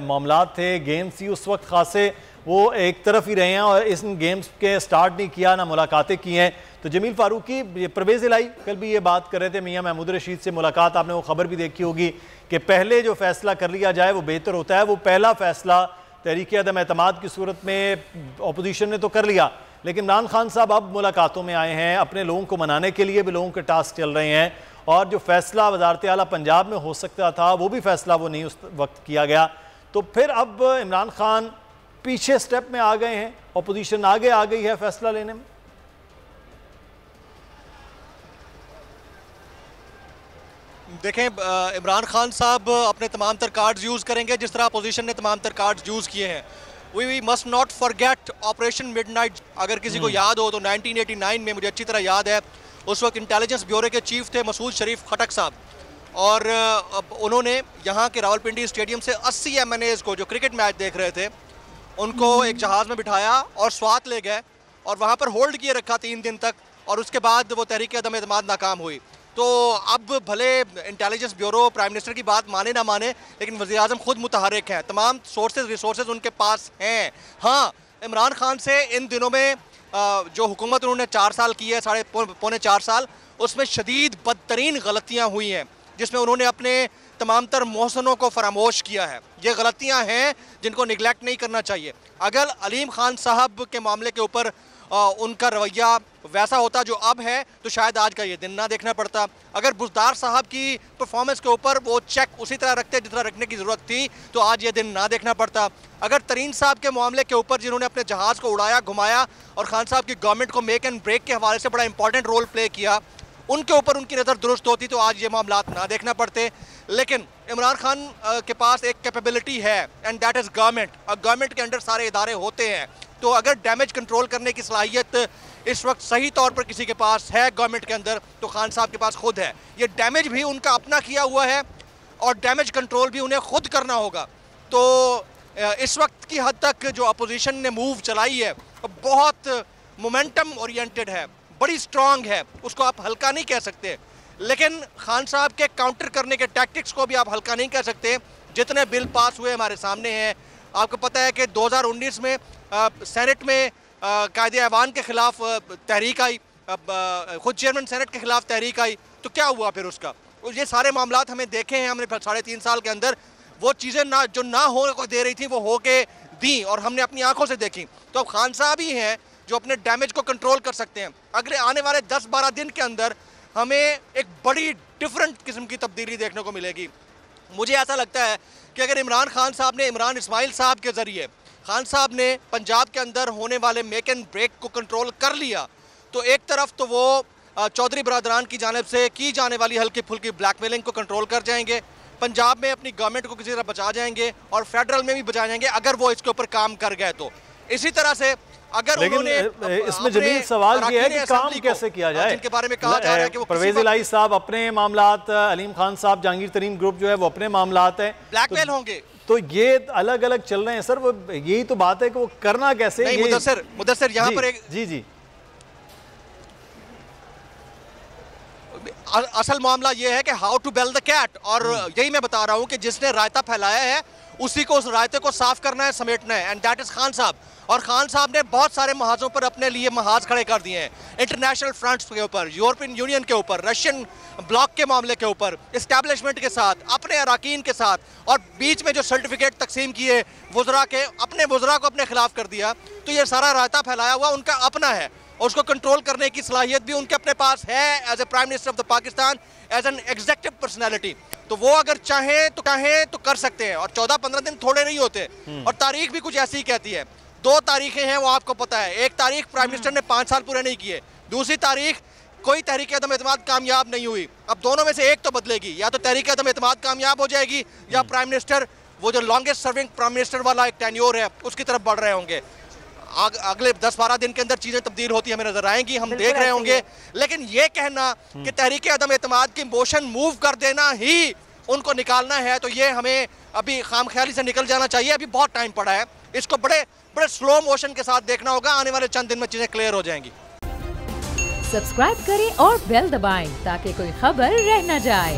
मामलात थे, गेम्स थी उस वक्त खासे, वो एक तरफ ही रहे हैं और इस गेम्स के स्टार्ट नहीं किया, ना मुलाकातें की हैं। तो जमील फारूकी, परवेज़ इलाही कल भी ये बात कर रहे थे, मियां महमूद रशीद से मुलाकात, आपने वो खबर भी देखी होगी कि पहले जो फैसला कर लिया जाए वो बेहतर होता है। वो पहला फैसला तहरीक अदम एतमाद की सूरत में अपोजिशन ने तो कर लिया, लेकिन इमरान खान साहब अब मुलाकातों में आए हैं, अपने लोगों को मनाने के लिए भी लोगों के टास्क चल रहे हैं, और जो फैसला वज़ारत आला पंजाब में हो सकता था वो भी फैसला वो नहीं उस वक्त किया गया। तो फिर अब इमरान खान पीछे स्टेप में आ गए हैं, अपोजिशन आगे आ गई है फैसला लेने में। देखें, इमरान खान साहब अपने तमाम तर कार्ड्स यूज़ करेंगे जिस तरह अपोजिशन ने तमाम तर कार्ड्स यूज़ किए हैं। We must not forget operation midnight. अगर किसी को याद हो तो 1989 में, मुझे अच्छी तरह याद है, उस वक्त इंटेलिजेंस ब्यूरो के चीफ थे मसूद शरीफ खटक साहब, और उन्होंने यहाँ के रावलपिंडी स्टेडियम से 80 MNAs को जो क्रिकेट मैच देख रहे थे उनको एक जहाज़ में बिठाया और स्वात ले गए और वहाँ पर होल्ड किए रखा 3 दिन तक, और उसके बाद वो तहरीक अदम एतमाद नाकाम हुई। तो अब भले इंटेलिजेंस ब्यूरो प्राइम मिनिस्टर की बात माने ना माने, लेकिन वज़ीर आज़म खुद मुतहरिक हैं, तमाम सोर्सेज रिसोर्सेज उनके पास हैं। हाँ, इमरान खान से इन दिनों में जो हुकूमत उन्होंने 4 साल की है, 3.25-4 साल, उसमें शदीद बदतरीन गलतियाँ हुई हैं जिसमें उन्होंने अपने तमाम तर मोहसनों को फरामोश किया है। ये गलतियाँ हैं जिनको निगलेक्ट नहीं करना चाहिए। अगर अलीम खान साहब के मामले के ऊपर उनका रवैया वैसा होता जो अब है तो शायद आज का ये दिन ना देखना पड़ता। अगर बुज़दार साहब की परफॉर्मेंस के ऊपर वो चेक उसी तरह रखते जितना रखने की ज़रूरत थी तो आज ये दिन ना देखना पड़ता। अगर तरीन साहब के मामले के ऊपर जिन्होंने अपने जहाज़ को उड़ाया घुमाया और खान साहब की गवर्नमेंट को मेक एंड ब्रेक के हवाले से बड़ा इंपॉर्टेंट रोल प्ले किया, उनके ऊपर उनकी नज़र दुरुस्त होती तो आज ये मामलात ना देखना पड़ते। लेकिन इमरान खान के पास एक कैपेबिलिटी है एंड दैट इज़ गवर्नमेंट, और गवर्नमेंट के अंडर सारे इदारे होते हैं। तो अगर डैमेज कंट्रोल करने की सलाहियत इस वक्त सही तौर पर किसी के पास है गवर्नमेंट के अंदर तो खान साहब के पास खुद है। ये डैमेज भी उनका अपना किया हुआ है और डैमेज कंट्रोल भी उन्हें खुद करना होगा। तो इस वक्त की हद तक जो अपोजिशन ने मूव चलाई है बहुत मोमेंटम ओरिएंटेड है, बड़ी स्ट्रांग है, उसको आप हल्का नहीं कह सकते। लेकिन खान साहब के काउंटर करने के टैक्टिक्स को भी आप हल्का नहीं कह सकते। जितने बिल पास हुए हमारे सामने हैं, आपको पता है कि 2019 में सेनेट में कायदे ऐवान के खिलाफ तहरीक आई, खुद चेयरमैन सेनेट के खिलाफ तहरीक आई, तो क्या हुआ फिर उसका? ये सारे मामलात हमें देखे हैं हमने 3.5 साल के अंदर। वो चीज़ें जो ना हो को दे रही थी वो हो के दी और हमने अपनी आंखों से देखी। तो अब खान साहब ही हैं जो अपने डैमेज को कंट्रोल कर सकते हैं। अगले आने वाले 10-12 दिन के अंदर हमें एक बड़ी डिफरेंट किस्म की तब्दीली देखने को मिलेगी। मुझे ऐसा लगता है कि अगर इमरान खान साहब ने, इमरान इस्माइल साहब के ज़रिए खान साहब ने पंजाब के अंदर होने वाले मेक एंड ब्रेक को कंट्रोल कर लिया, तो एक तरफ तो वो चौधरी बरादरान की जानिब से की जाने वाली हल्की फुल्की ब्लैकमेलिंग को कंट्रोल कर जाएंगे, पंजाब में अपनी गवर्नमेंट को किसी तरह बचा जाएंगे और फेडरल में भी बचा जाएंगे अगर वो इसके ऊपर काम कर गए तो। इसी तरह से अगर उन्होंने इसमें जमीन सवाल ये है कि काम कैसे किया जाए, जिनके बारे में कहा जा रहा है कि वो परवेज इलाही साहब अपने मामलात, अलीम खान साहब जहांगीर तरीन ग्रुप जो है वो अपने मामलात हैं, ब्लैकमेल होंगे, तो ये अलग अलग चल रहे हैं सर। वो यही तो बात है कि वो करना कैसे। नहीं मुदस्सिर यहाँ पर एक जी असल मामला ये है कि how to bell the cat, और यही मैं बता रहा हूँ कि जिसने रायता फैलाया है उसी को, उस रायते को साफ करना है, समेटना है, एंड दैट इज खान साहब। और खान साहब ने बहुत सारे महाजों पर अपने लिए महाज खड़े कर दिए हैं, इंटरनेशनल फ्रंट्स के ऊपर, यूरोपियन यूनियन के ऊपर, रशियन ब्लॉक के मामले के ऊपर, इस्टेब्लिशमेंट के साथ, अपने अराकीन के साथ, और बीच में जो सर्टिफिकेट तकसीम किए वुज़रा के, अपने वुज़रा को अपने खिलाफ कर दिया। तो ये सारा रायता फैलाया हुआ उनका अपना है और उसको कंट्रोल करने की सलाहियत भी उनके अपने पास है as a prime minister of the Pakistan, as an executive personality. तो वो अगर चाहें तो कर सकते हैं, और 14-15 दिन थोड़े नहीं होते। और तारीख भी कुछ ऐसी ही कहती है। 2 तारीखें हैं वो आपको पता है। एक तारीख प्राइम मिनिस्टर ने 5 साल पूरे नहीं किए, दूसरी तारीख कोई तहरीक अदम एतमाद कामयाब नहीं हुई। अब दोनों में से एक तो बदलेगी, या तो तहरीक अदम एतमाद कामयाब हो जाएगी या प्राइम मिनिस्टर, वो जो लॉन्गेस्ट सर्विंग प्राइम मिनिस्टर वाला एक टेन्योर है, उसकी तरफ बढ़ रहे होंगे। अगले 10-12 दिन के अंदर चीजें तब्दील होती हमें नजर आएंगी, हम देख रहे होंगे। लेकिन ये कहना कि तहरीक अदम एतमाद की मोशन मूव कर देना ही उनको निकालना है, तो ये हमें अभी खामख्याली से निकल जाना चाहिए। अभी बहुत टाइम पड़ा है, इसको बड़े स्लो मोशन के साथ देखना होगा। आने वाले चंद दिन में चीजें क्लियर हो जाएंगी। सब्सक्राइब करें और बेल दबाएं ताकि कोई खबर रह न जाए।